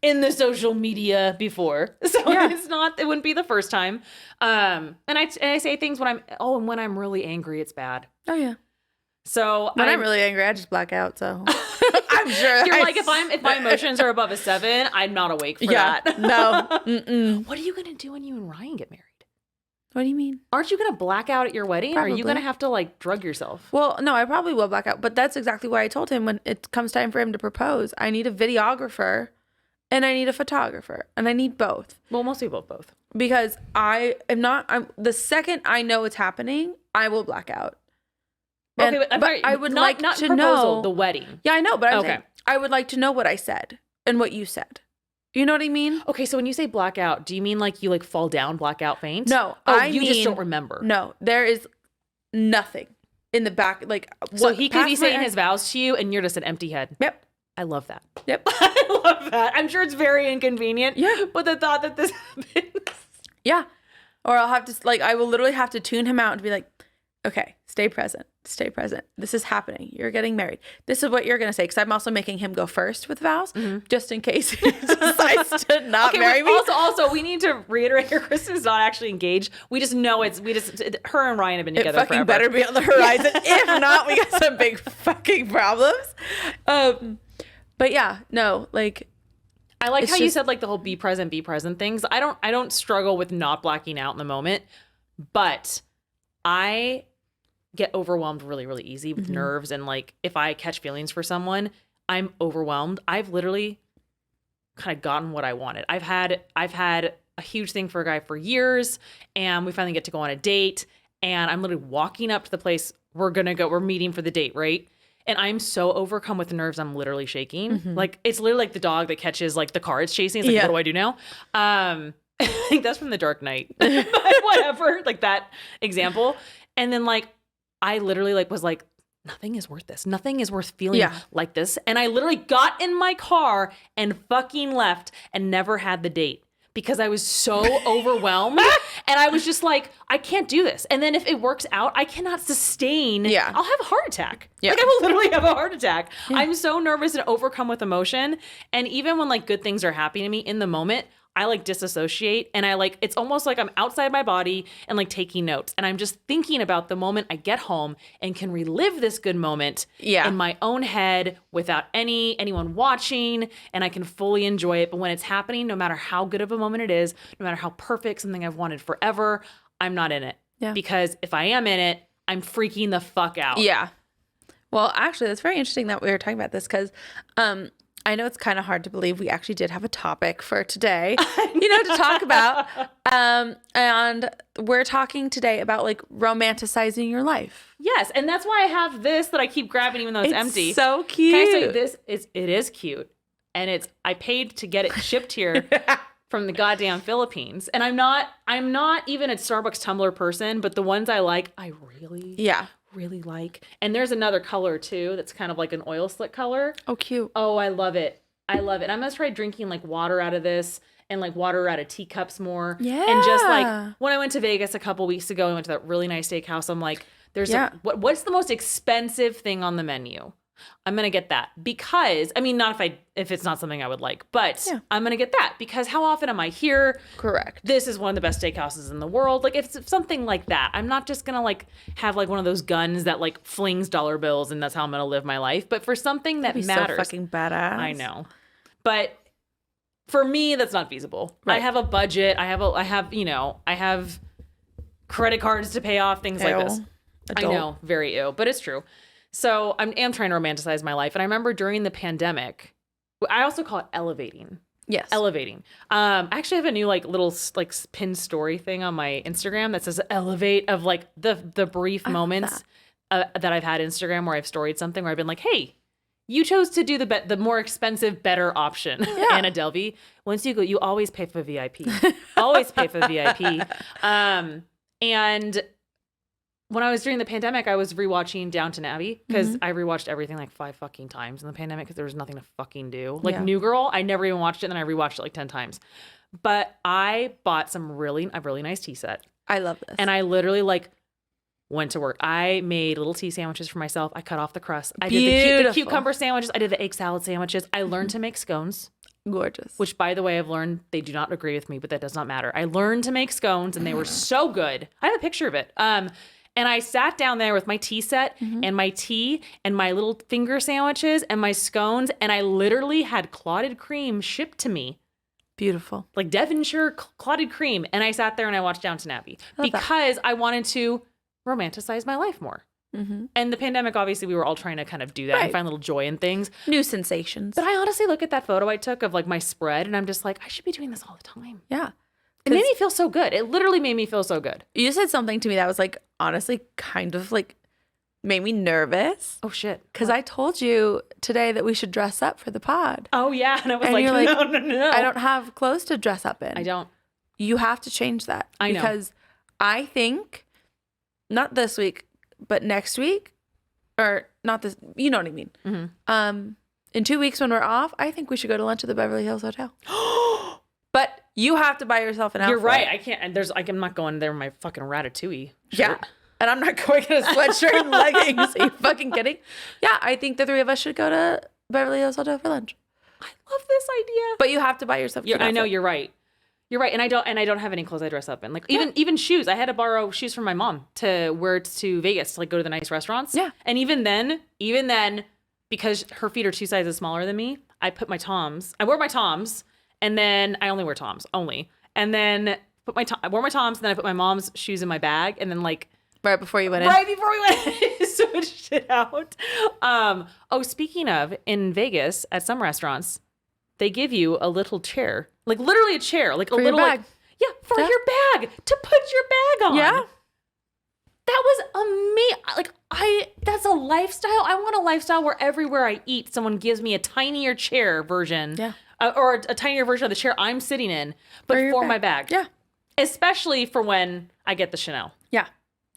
in the social media before. So it wouldn't be the first time. And I say things when I'm really angry, it's bad. Oh yeah. So when I'm really angry, I just black out. So I'm sure you're like, if my emotions are above a 7, I'm not awake for that. No. Mm-mm. What are you going to do when you and Ryan get married? What do you mean? Aren't you going to black out at your wedding? Probably. Or are you going to have to like drug yourself? Well, no, I probably will black out. But that's exactly why I told him when it comes time for him to propose, I need a videographer. And I need a photographer. And I need both. Well, most people have both. Because the second I know it's happening, I will black out. Okay, but I would not, like not to proposal, know. The wedding. Yeah, I know. But I'm saying, I would like to know what I said and what you said. You know what I mean? Okay, so when you say blackout, do you mean like you like fall down, blackout, faint? No. You just don't remember. No, there is nothing in the back. Like, so he could be saying his vows to you and you're just an empty head. Yep. I love that. Yep. I love that. I'm sure it's very inconvenient. Yeah. But the thought that this happens. Yeah. Or I'll have to, I will literally have to tune him out and be like, okay, stay present. Stay present. This is happening. You're getting married. This is what you're going to say. Because I'm also making him go first with vows, just in case he decides to not marry me. Also, we need to reiterate here, Kristen is not actually engaged. We just know her and Ryan have been together forever. It fucking better be on the horizon. If not, we got some big fucking problems. But yeah, no, like, I like how you said like the whole be present things. I don't struggle with not blacking out in the moment, but I get overwhelmed really, really easy with nerves. And like, if I catch feelings for someone, I'm overwhelmed. I've literally kind of gotten what I wanted. I've had a huge thing for a guy for years, and we finally get to go on a date, and I'm literally walking up to the place we're meeting for the date, right? And I'm so overcome with nerves, I'm literally shaking. Like, it's literally like the dog that catches like the car it's chasing. It's like, what do I do now? I think that's from The Dark Knight. But whatever, like that example. And then like, I literally like was like, nothing is worth this. Nothing is worth feeling like this. And I literally got in my car and fucking left and never had the date because I was so overwhelmed. And I was just like, I can't do this. And then if it works out, I cannot sustain. Yeah. I'll have a heart attack. Yeah. Like, I will literally have a heart attack. Yeah. I'm so nervous and overcome with emotion. And even when like good things are happening to me in the moment, I like disassociate, and I like, it's almost like I'm outside my body and like taking notes, and I'm just thinking about the moment I get home and can relive this good moment in my own head without anyone watching, and I can fully enjoy it. But when it's happening, no matter how good of a moment it is, no matter how perfect something I've wanted forever, I'm not in it. Yeah. Because if I am in it, I'm freaking the fuck out. Yeah. Well, actually, that's very interesting that we were talking about this because I know it's kind of hard to believe we actually did have a topic for today, to talk about. And we're talking today about like romanticizing your life. Yes. And that's why I have this that I keep grabbing even though it's empty. So cute. Can I say it is cute. And I paid to get it shipped here from the goddamn Philippines. And I'm not even a Starbucks tumbler person, but the ones I like, I really like. And there's another color too that's kind of like an oil slick color. Oh, cute. Oh, I love it. And I'm gonna try drinking like water out of this and like water out of teacups more. Yeah. And just like when I went to Vegas a couple weeks ago, I went to that really nice steakhouse. I'm like, what's the most expensive thing on the menu? I'm gonna get that because not if it's not something I would like, but I'm gonna get that because how often am I here? Correct. This is one of the best steakhouses in the world. Like if it's something like that, I'm not just gonna like have like one of those guns that like flings dollar bills and that's how I'm gonna live my life. But for something that matters, so fucking badass. I know, but for me, that's not feasible. Right. I have a budget. I have credit cards to pay off, things like this. Adult. I know, very ew, but it's true. So I am trying to romanticize my life. And I remember during the pandemic, I also call it elevating. Yes. Elevating. I actually have a new like little like pin story thing on my Instagram that says elevate of like the brief moments that I've had Instagram where I've storied something where I've been like, hey, you chose to do the more expensive, better option, Anna Delvey. Once you go, you always pay for VIP. Always pay for VIP. And when I was during the pandemic, I was rewatching Downton Abbey because I rewatched everything like 5 fucking times in the pandemic because there was nothing to fucking do. Like New Girl, I never even watched it, and then I rewatched it like 10 times. But I bought a really nice tea set. I love this. And I literally like went to work. I made little tea sandwiches for myself. I cut off the crust. I did the cucumber sandwiches. I did the egg salad sandwiches. I learned to make scones. Gorgeous. Which, by the way, I've learned they do not agree with me, but that does not matter. I learned to make scones, and they were so good. I have a picture of it. And I sat down there with my tea set and my tea and my little finger sandwiches and my scones. And I literally had clotted cream shipped to me. Beautiful. Like Devonshire clotted cream. And I sat there and I watched Downton Abbey because I wanted to romanticize my life more. And the pandemic, obviously, we were all trying to kind of do that and find little joy in things. New sensations. But I honestly look at that photo I took of like my spread and I'm just like, I should be doing this all the time. Yeah. It made me feel so good. It literally made me feel so good. You said something to me that was like, honestly, kind of like made me nervous. Oh, shit. Because I told you today that we should dress up for the pod. Oh, yeah. And I was like, no. I don't have clothes to dress up in. I don't. You have to change that. I know. Because I think, not this week, but next week, or not this, you know what I mean. In 2 weeks when we're off, I think we should go to lunch at the Beverly Hills Hotel. But you have to buy yourself an outfit. You're right. I can't. I'm not going there in my fucking ratatouille shirt. Yeah. And I'm not going in a sweatshirt and leggings. Are you fucking kidding? Yeah, I think the 3 of us should go to Beverly Hills Hotel for lunch. I love this idea. But you have to buy yourself. I know, you're right. You're right. And I don't have any clothes I dress up in. Like even shoes. I had to borrow shoes from my mom to wear to Vegas to like go to the nice restaurants. Yeah. And even then, because her feet are 2 sizes smaller than me, I wore my Toms And then I only wear Toms, only. And then I wore my Toms, and then I put my mom's shoes in my bag, and then like right before we went in. Right before we went in, switched it out. Speaking of, in Vegas at some restaurants, they give you a little chair, like literally a chair, like for a little your bag. for your bag to put your bag on. Yeah. That was amazing. Like that's a lifestyle. I want a lifestyle where everywhere I eat, someone gives me a tinier chair version. Yeah. Or a tinier version of the chair I'm sitting in, but for my bag. Yeah. Especially for when I get the Chanel. Yeah.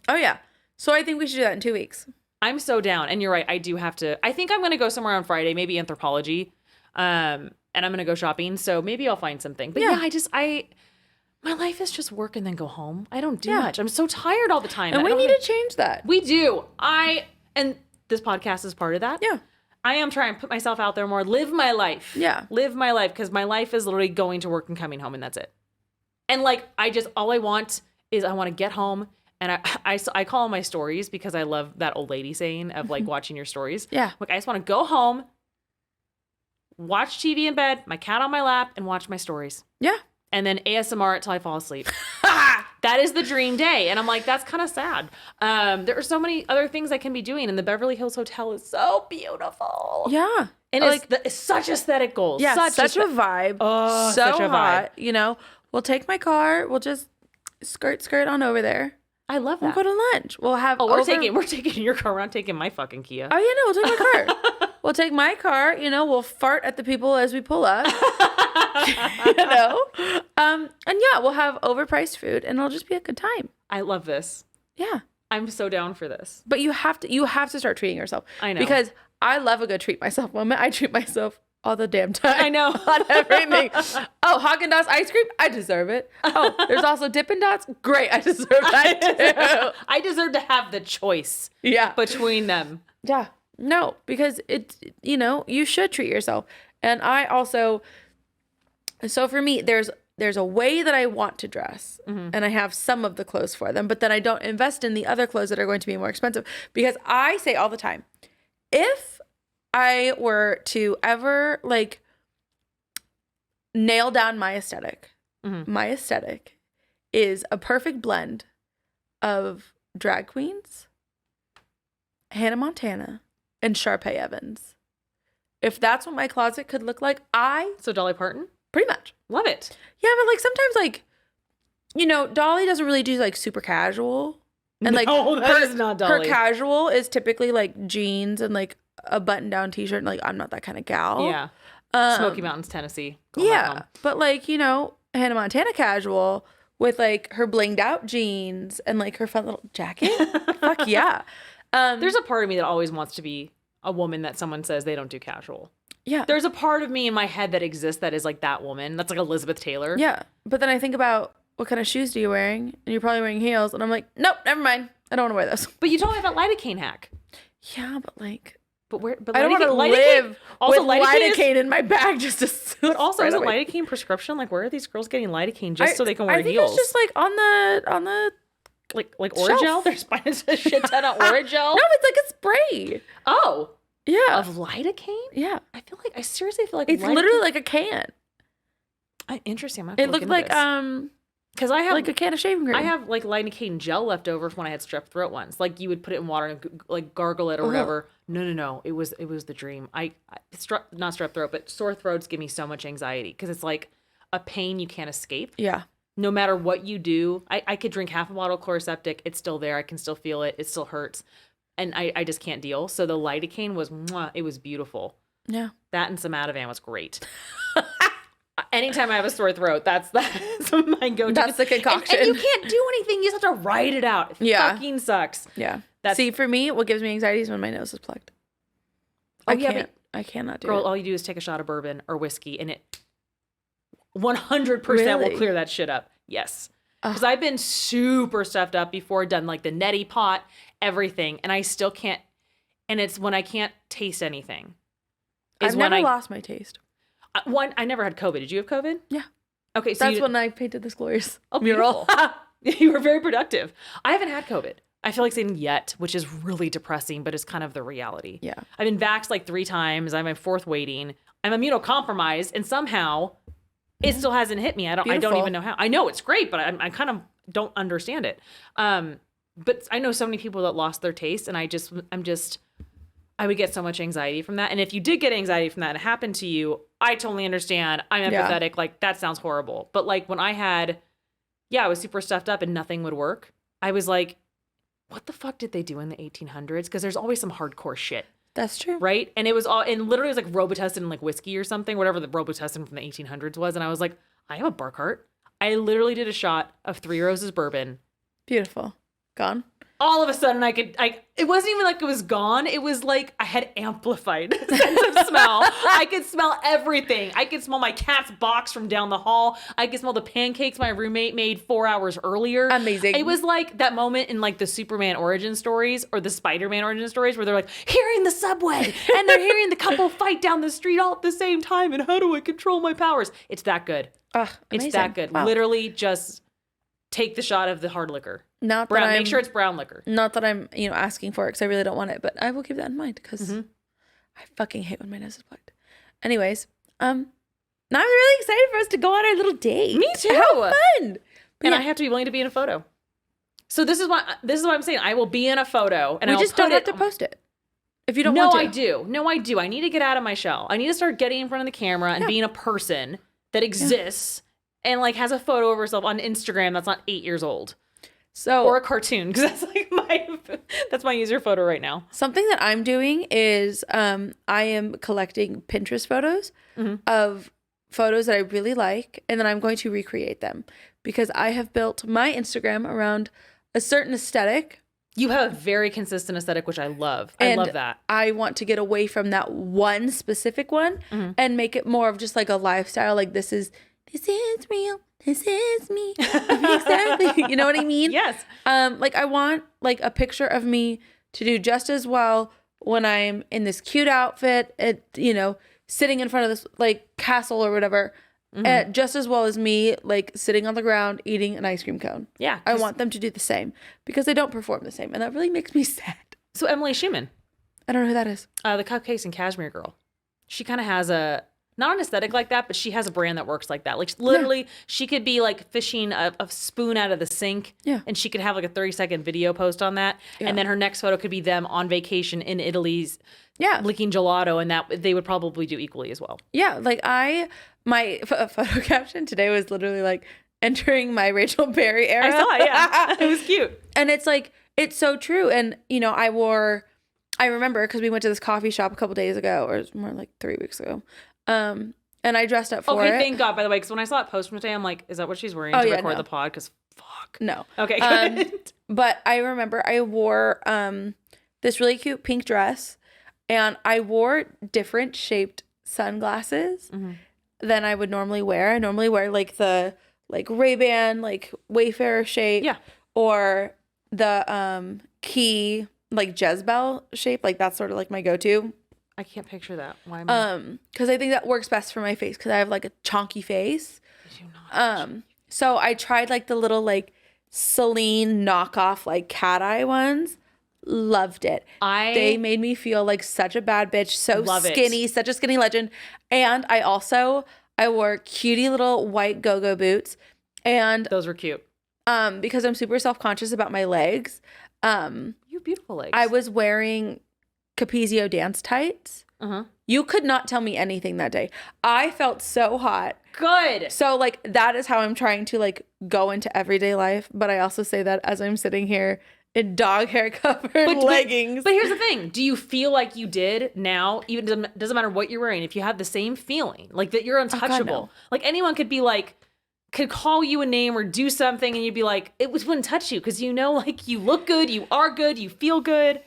Oh, yeah. So I think we should do that in 2 weeks. I'm so down. And you're right. I do have to. I think I'm going to go somewhere on Friday, maybe Anthropologie. And I'm going to go shopping. So maybe I'll find something. But yeah, my life is just work and then go home. I don't do much. I'm so tired all the time. And we need to change that. We do. And this podcast is part of that. Yeah. I am trying to put myself out there more, live my life. Yeah. Live my life, because my life is literally going to work and coming home, and that's it. And like, all I want is I want to get home, and I call my stories, because I love that old lady saying of like watching your stories. Yeah. Like, I just want to go home, watch TV in bed, my cat on my lap, and watch my stories. Yeah. And then ASMR until I fall asleep. That is the dream day. And I'm like, that's kind of sad. There are so many other things I can be doing. And the Beverly Hills Hotel is so beautiful. Yeah. And it's such aesthetic goals. Yeah, such a vibe. Oh, so such a hot. vibe. You know, we'll take my car. We'll just skirt on over there. I love that. We'll go to lunch. We'll have. we're taking your car. We're not taking my fucking Kia. Oh yeah, no, we'll take my car. We'll take my car. You know, we'll fart at the people as we pull up. You know, and yeah, we'll have overpriced food, and it'll just be a good time. I love this. Yeah, I'm so down for this. But you have to start treating yourself. I know, because I love a good treat myself moment. I treat myself all the damn time. I know. On everything. Oh, Haagen-Dazs ice cream? I deserve it. Oh, there's also Dippin' Dots? Great, I deserve that too. I deserve to have the choice. Yeah. Between them. Yeah. No, because you should treat yourself. And I also, so for me, there's a way that I want to dress, and I have some of the clothes for them, but then I don't invest in the other clothes that are going to be more expensive, because I say all the time, if I were to ever like nail down my aesthetic, my aesthetic is a perfect blend of drag queens, Hannah Montana, and Sharpay Evans. If that's what my closet could look like, So Dolly Parton? Pretty much. Love it. Yeah, but like sometimes like, Dolly doesn't really do like super casual. And like that is not Dolly. Her casual is typically like jeans and like a button-down t-shirt, and like I'm not that kind of gal. Yeah. Smoky Mountains, Tennessee. Yeah. But like, Hannah Montana casual with like her blinged out jeans and like her fun little jacket. Fuck yeah. There's a part of me that always wants to be a woman that someone says they don't do casual. Yeah. There's a part of me in my head that exists that is like that woman. That's like Elizabeth Taylor. Yeah. But then I think about, what kind of shoes are you wearing? And you're probably wearing heels. And I'm like, nope, never mind. I don't want to wear those. But you told me about lidocaine hack. Yeah, but like, but I don't want to live with lidocaine in my bag just to. But also, is it lidocaine prescription? Like, where are these girls getting lidocaine just so they can wear heels? I think it's just like on the like Orajel. There's a shit ton of Orajel. No, it's like a spray. Oh, yeah, of lidocaine. Yeah, I seriously feel like it's literally like a can. Interesting. It looked like because I have like a can of shaving cream. I have like lidocaine gel left over from when I had strep throat once. Like you would put it in water and like gargle it or whatever. No. It was the dream. Not strep throat, but sore throats give me so much anxiety because it's like a pain you can't escape. Yeah. No matter what you do, I could drink half a bottle of Chloraseptic. It's still there. I can still feel it. It still hurts. And I just can't deal. So the lidocaine was, it was beautiful. Yeah. That and some Ativan was great. Anytime I have a sore throat, that's my go-to. That's the concoction. And you can't do anything. You just have to write it out. It fucking sucks. Yeah. See, for me, what gives me anxiety is when my nose is plugged. I cannot do it. Girl, all you do is take a shot of bourbon or whiskey, and it 100% will clear that shit up. Yes. Because I've been super stuffed up before, done like the neti pot, everything, and I still can't. And it's when I can't taste anything. I've never lost my taste. I never had COVID. Did you have COVID? Yeah. Okay, so that's when I painted this glorious mural. You were very productive. I haven't had COVID. I feel like saying yet, which is really depressing, but it's kind of the reality. Yeah. I've been vaxxed like 3 times. I'm my 4th waiting. I'm immunocompromised, and somehow It still hasn't hit me. I don't even know how. I know it's great, but I kind of don't understand it. But I know so many people that lost their taste, and I would get so much anxiety from that. And if you did get anxiety from that and it happened to you, I totally understand. I'm empathetic. Like, that sounds horrible. But like when I was super stuffed up and nothing would work, I was like, what the fuck did they do in the 1800s? Because there's always some hardcore shit. That's true. Right? And it was literally it was like Robitussin and like whiskey or something, whatever the Robitussin from the 1800s was. And I was like, I have a bark heart. I literally did a shot of 3 Roses bourbon. Beautiful. Gone. All of a sudden it wasn't even like it was gone. It was like I had amplified sense of smell. I could smell everything. I could smell my cat's box from down the hall. I could smell the pancakes my roommate made 4 hours earlier. Amazing. It was like that moment in like the Superman origin stories or the Spider-Man origin stories where they're like hearing the subway and they're hearing the couple fight down the street all at the same time. And how do I control my powers? It's that good. It's that good. Wow. Literally just take the shot of the hard liquor. Make sure it's brown liquor. Not that I'm, asking for it because I really don't want it, but I will keep that in mind because I fucking hate when my nose is plugged. Anyways, now I'm really excited for us to go on our little date. Me too. How fun! And I have to be willing to be in a photo. So this is what I'm saying. I will be in a photo, and we just don't have to post it if you don't want to. No, I do. I need to get out of my shell. I need to start getting in front of the camera and being a person that exists and like has a photo of herself on Instagram that's not 8 years old. Or a cartoon, because that's like that's my user photo right now. Something that I'm doing is I am collecting Pinterest photos of photos that I really like, and then I'm going to recreate them because I have built my Instagram around a certain aesthetic. You have a very consistent aesthetic, which I love. I love that. I want to get away from that one specific one and make it more of just like a lifestyle. Like this is real. This is me. Exactly. You know what I mean? Yes. Like I want like a picture of me to do just as well when I'm in this cute outfit, sitting in front of this like castle or whatever, just as well as me like sitting on the ground eating an ice cream cone. Yeah. I want them to do the same because they don't perform the same. And that really makes me sad. So Emily Schumann. I don't know who that is. The Cupcakes and Cashmere Girl. She kind of has not an aesthetic like that, but she has a brand that works like that. Like literally, she could be like fishing a spoon out of the sink, and she could have like a 30-second video post on that, and then her next photo could be them on vacation in Italy's, licking gelato, and that they would probably do equally as well. Yeah, like my photo caption today was literally like entering my Rachel Berry era. I saw it, yeah. It was cute, and it's like it's so true. And I remember because we went to this coffee shop a couple days ago, or it was more like 3 weeks ago. And I dressed up for it. Okay, thank God, by the way, because when I saw it post from today, I'm like, is that what she's wearing to record the pod? Because fuck. No. Okay, good. But I remember I wore this really cute pink dress, and I wore different shaped sunglasses than I would normally wear. I normally wear like the Ray-Ban, like Wayfarer shape. Yeah. Or the Key, like Jezebel shape. Like that's sort of like my go-to. I can't picture that. Why? Because I think that works best for my face because I have like a chonky face. You not so I tried like the little like Celine knockoff like cat eye ones. Loved it. They made me feel like such a bad bitch. So skinny, such a skinny legend. And I wore cutie little white go-go boots, and those were cute. Because I'm super self-conscious about my legs. You have beautiful legs. I was wearing Capezio dance tights. You could not tell me anything that day. I felt so hot. Good. So like that is how I'm trying to like go into everyday life. But I also say that as I'm sitting here in dog hair covered leggings. But here's the thing. Do you feel like you did now? Even doesn't matter what you're wearing. If you have the same feeling, like that you're untouchable. God, no. Like anyone could be like, could call you a name or do something and you'd be like, it wouldn't touch you because like you look good, you are good, you feel good.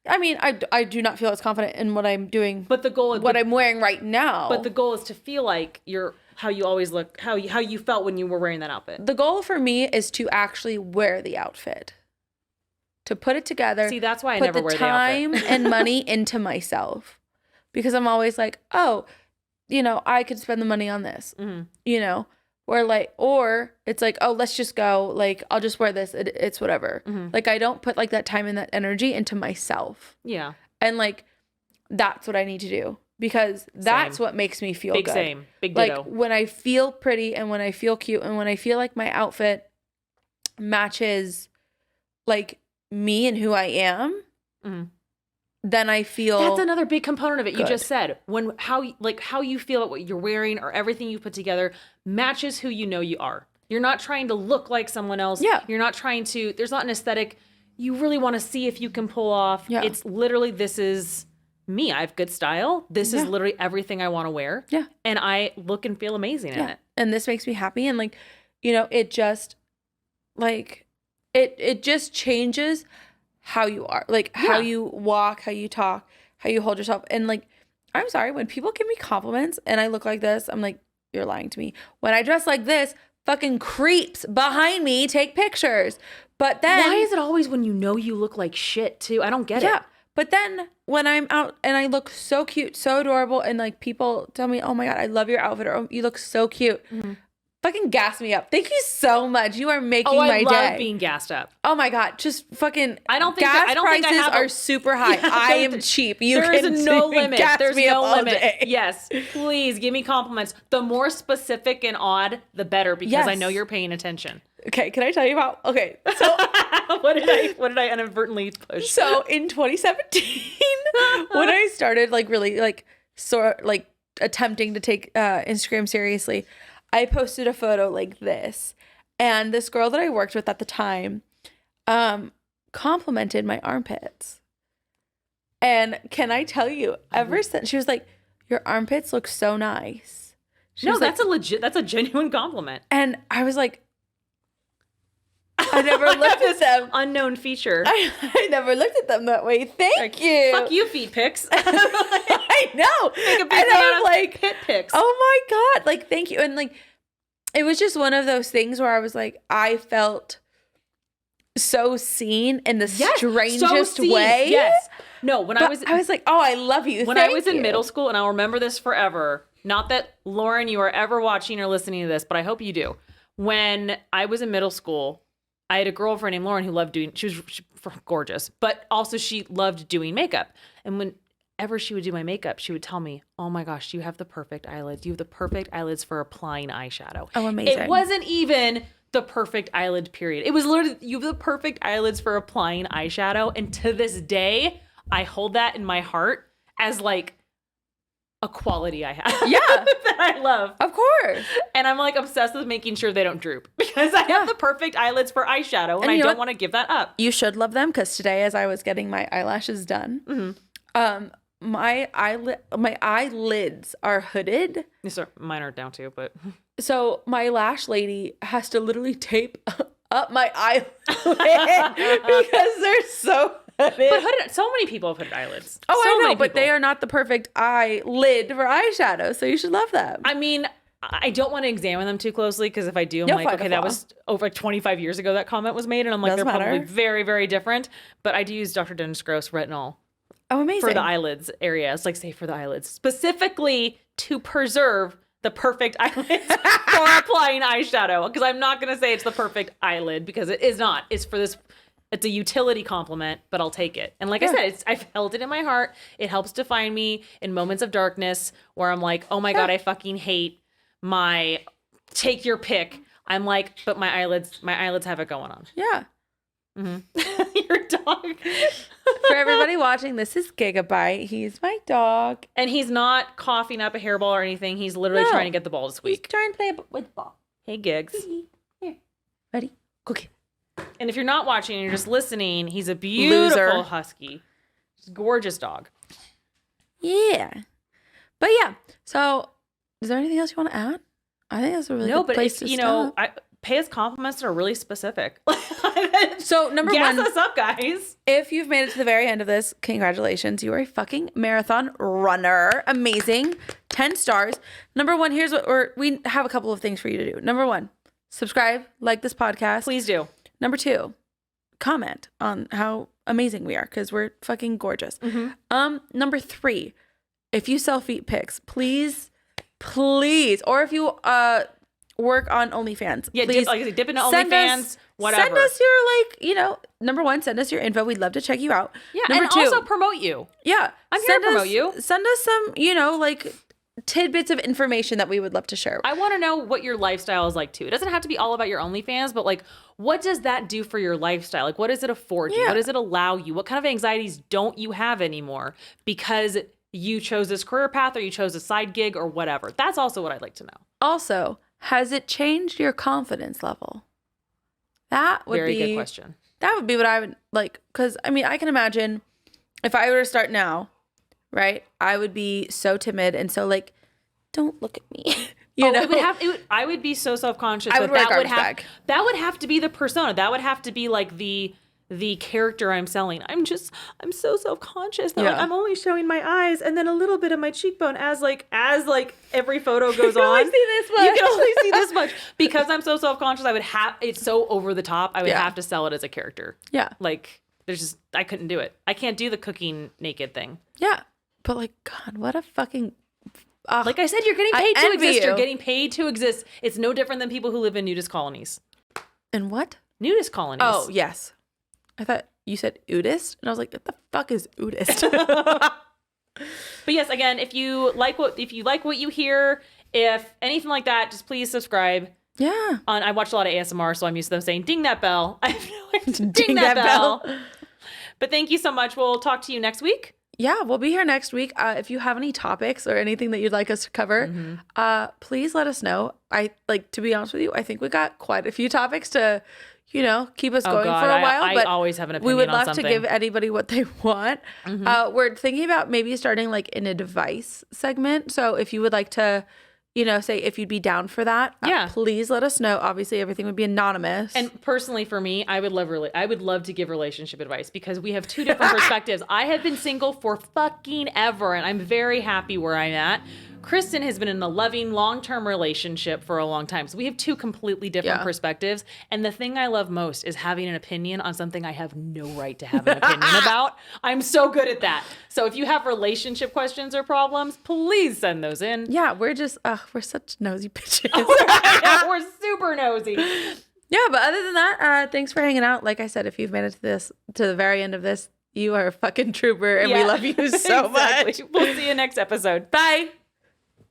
I mean, I do not feel as confident in what I'm doing. But the goal is I'm wearing right now. But the goal is to feel like you're how you always look, how you felt when you were wearing that outfit. The goal for me is to actually wear the outfit. To put it together. See, that's why I never wear the outfit. Put the time and money into myself. Because I'm always like, oh, I could spend the money on this. Or it's like, oh, let's just go. Like, I'll just wear this. It's whatever. Like, I don't put like that time and that energy into myself. Yeah. And like, that's what I need to do. because that's what makes me feel good. Same. Big ditto. Like when I feel pretty and when I feel cute and when I feel like my outfit matches like me and who I am, then I feel that's another big component of it. good. You just said how you feel about what you're wearing or everything you put together matches who you know you are. You're not trying to look like someone else. Yeah. You're not trying to, there's not an aesthetic you really want to see if you can pull off. Yeah. It's literally, this is me. I have good style. This is literally everything I want to wear. Yeah. And I look and feel amazing in it. And this makes me happy. And like, you know, it just like, it just changes how you are, like how you walk, how you talk, how you hold yourself. And like, I'm sorry, when people give me compliments and I look like this, I'm like, you're lying to me. When I dress like this, fucking creeps behind me take pictures. But then why is it always when you know you look like shit too? I don't get it. Yeah. But then when I'm out and I look so cute, so adorable, and like people tell me, oh my God, I love your outfit, or oh, you look so cute. Fucking gas me up. Thank you so much. You are making my day. I love being gassed up. Oh my God. Just fucking gas prices are super high. I am cheap. There is no limit. There's no limit. Day. Yes. Please give me compliments. The more specific and odd, the better, because I know you're paying attention. Okay, can I tell you about? Okay, so what did I inadvertently push? So in 2017, when I started like really like attempting to take Instagram seriously, I posted a photo like this, and this girl that I worked with at the time complimented my armpits. And can I tell you, ever since, she was like, "Your armpits look so nice." That's a genuine compliment. And I was like, I never looked at them. Unknown feature. I never looked at them that way. Thank you. Fuck you, feet pics. I know. And I'm like, pit pics. Oh my God. Like, thank you. And like, it was just one of those things where I was like, I felt so seen in the strangest way. Yes. No, I was like, oh, I love you. When I was in middle school, and I'll remember this forever. Not that, Lauren, you are ever watching or listening to this, but I hope you do. When I was in middle school, I had a girlfriend named Lauren who loved she was gorgeous, but also she loved doing makeup. And whenever she would do my makeup, she would tell me, oh my gosh, you have the perfect eyelids. You have the perfect eyelids for applying eyeshadow. Oh, amazing. It wasn't even the perfect eyelid period. It was literally, you have the perfect eyelids for applying eyeshadow. And to this day, I hold that in my heart as like a quality I have. Yeah. that I love. Of course. And I'm like obsessed with making sure they don't droop, because I have the perfect eyelids for eyeshadow, and I don't want to give that up. You should love them, because today, as I was getting my eyelashes done, my eyelids are hooded. Yes, sir. Mine are down too, but so my lash lady has to literally tape up my eyelid because they're so hooded. But hooded, so many people have hooded eyelids. Oh, I know, but they are not the perfect eyelid for eyeshadow, so you should love them. I mean, I don't want to examine them too closely, because if I do, I'm like, okay, that was over like 25 years ago that comment was made, and I'm like, they're probably very, very different. But I do use Dr. Dennis Gross retinol. Oh, amazing. For the eyelids areas, like say for the eyelids, specifically to preserve the perfect eyelids for applying eyeshadow. Because I'm not going to say it's the perfect eyelid, because it is not. It's for this. It's a utility compliment, but I'll take it. And like I said, I've held it in my heart. It helps define me in moments of darkness where I'm like, oh my God, I fucking hate my take your pick. I'm like, but my eyelids have it going on. Yeah. Your dog. For everybody watching, this is Gigabyte. He's my dog. And he's not coughing up a hairball or anything. He's literally trying to get the ball to squeak. He's trying to play with the ball. Hey, Gigs. Here. Ready? Cookie. And if you're not watching and you're just listening, he's a beautiful husky. He's a gorgeous dog. Yeah. But yeah. So is there anything else you want to add? I think that's a really good place to stop. Pay us compliments that are really specific. So number one, gas us up, guys. If you've made it to the very end of this, congratulations. You are a fucking marathon runner. Amazing. 10 stars. Number one, here's what we have a couple of things for you to do. Number one, subscribe, like this podcast. Please do. Number two, comment on how amazing we are, because we're fucking gorgeous. Number three, if you sell feet pics, please, or if you work on OnlyFans, yeah, please dip into OnlyFans. whatever. Send us your, number one, send us your info. We'd love to check you out. Yeah, number and two, also promote you. Yeah. I'm here to promote you. Send us some, tidbits of information that we would love to share. I want to know what your lifestyle is like too. It doesn't have to be all about your OnlyFans, but like, what does that do for your lifestyle? Like, what does it afford you? What does it allow you? What kind of anxieties don't you have anymore because you chose this career path or you chose a side gig or whatever? That's also what I'd like to know. Also, has it changed your confidence level? That would be very good question. That would be what I would like. Because I can imagine if I were to start now, right? I would be so timid and so like, don't look at me. I would be so self-conscious. I would wear a garbage bag. That would have to be the persona. That would have to be like the character I'm selling. I'm so self-conscious that like, I'm only showing my eyes and then a little bit of my cheekbone as every photo goes on. You can only see this much because I'm so self-conscious. It's so over the top. I would have to sell it as a character. Yeah. Like I couldn't do it. I can't do the cooking naked thing. Yeah. But like, God, what a fucking... like I said, you're getting paid to exist. You're getting paid to exist. It's no different than people who live in nudist colonies. In what? Nudist colonies. Oh, yes. I thought you said udist, and I was like, what the fuck is udist? But yes, again, if you like what you hear, if anything like that, just please subscribe. Yeah. I watch a lot of ASMR, so I'm used to them saying ding that bell. I have no idea. Ding that bell. But thank you so much. We'll talk to you next week. Yeah, we'll be here next week. If you have any topics or anything that you'd like us to cover, please let us know. To be honest with you, I think we got quite a few topics to, keep us going for a while. But I always have an opinion. We would love to give anybody what they want. We're thinking about maybe starting like an advice segment. So if you would like to, say if you'd be down for that, please let us know. Obviously, everything would be anonymous. And personally, for me, I would love to give relationship advice because we have two different perspectives. I have been single for fucking ever, and I'm very happy where I'm at. Kristen has been in a loving, long-term relationship for a long time. So we have two completely different perspectives. And the thing I love most is having an opinion on something I have no right to have an opinion about. I'm so good at that. So if you have relationship questions or problems, please send those in. Yeah, we're just, we're such nosy bitches. Yeah, we're super nosy. Yeah, but other than that, thanks for hanging out. Like I said, if you've made it to the very end of this, you are a fucking trooper, and we love you so much. We'll see you next episode. Bye.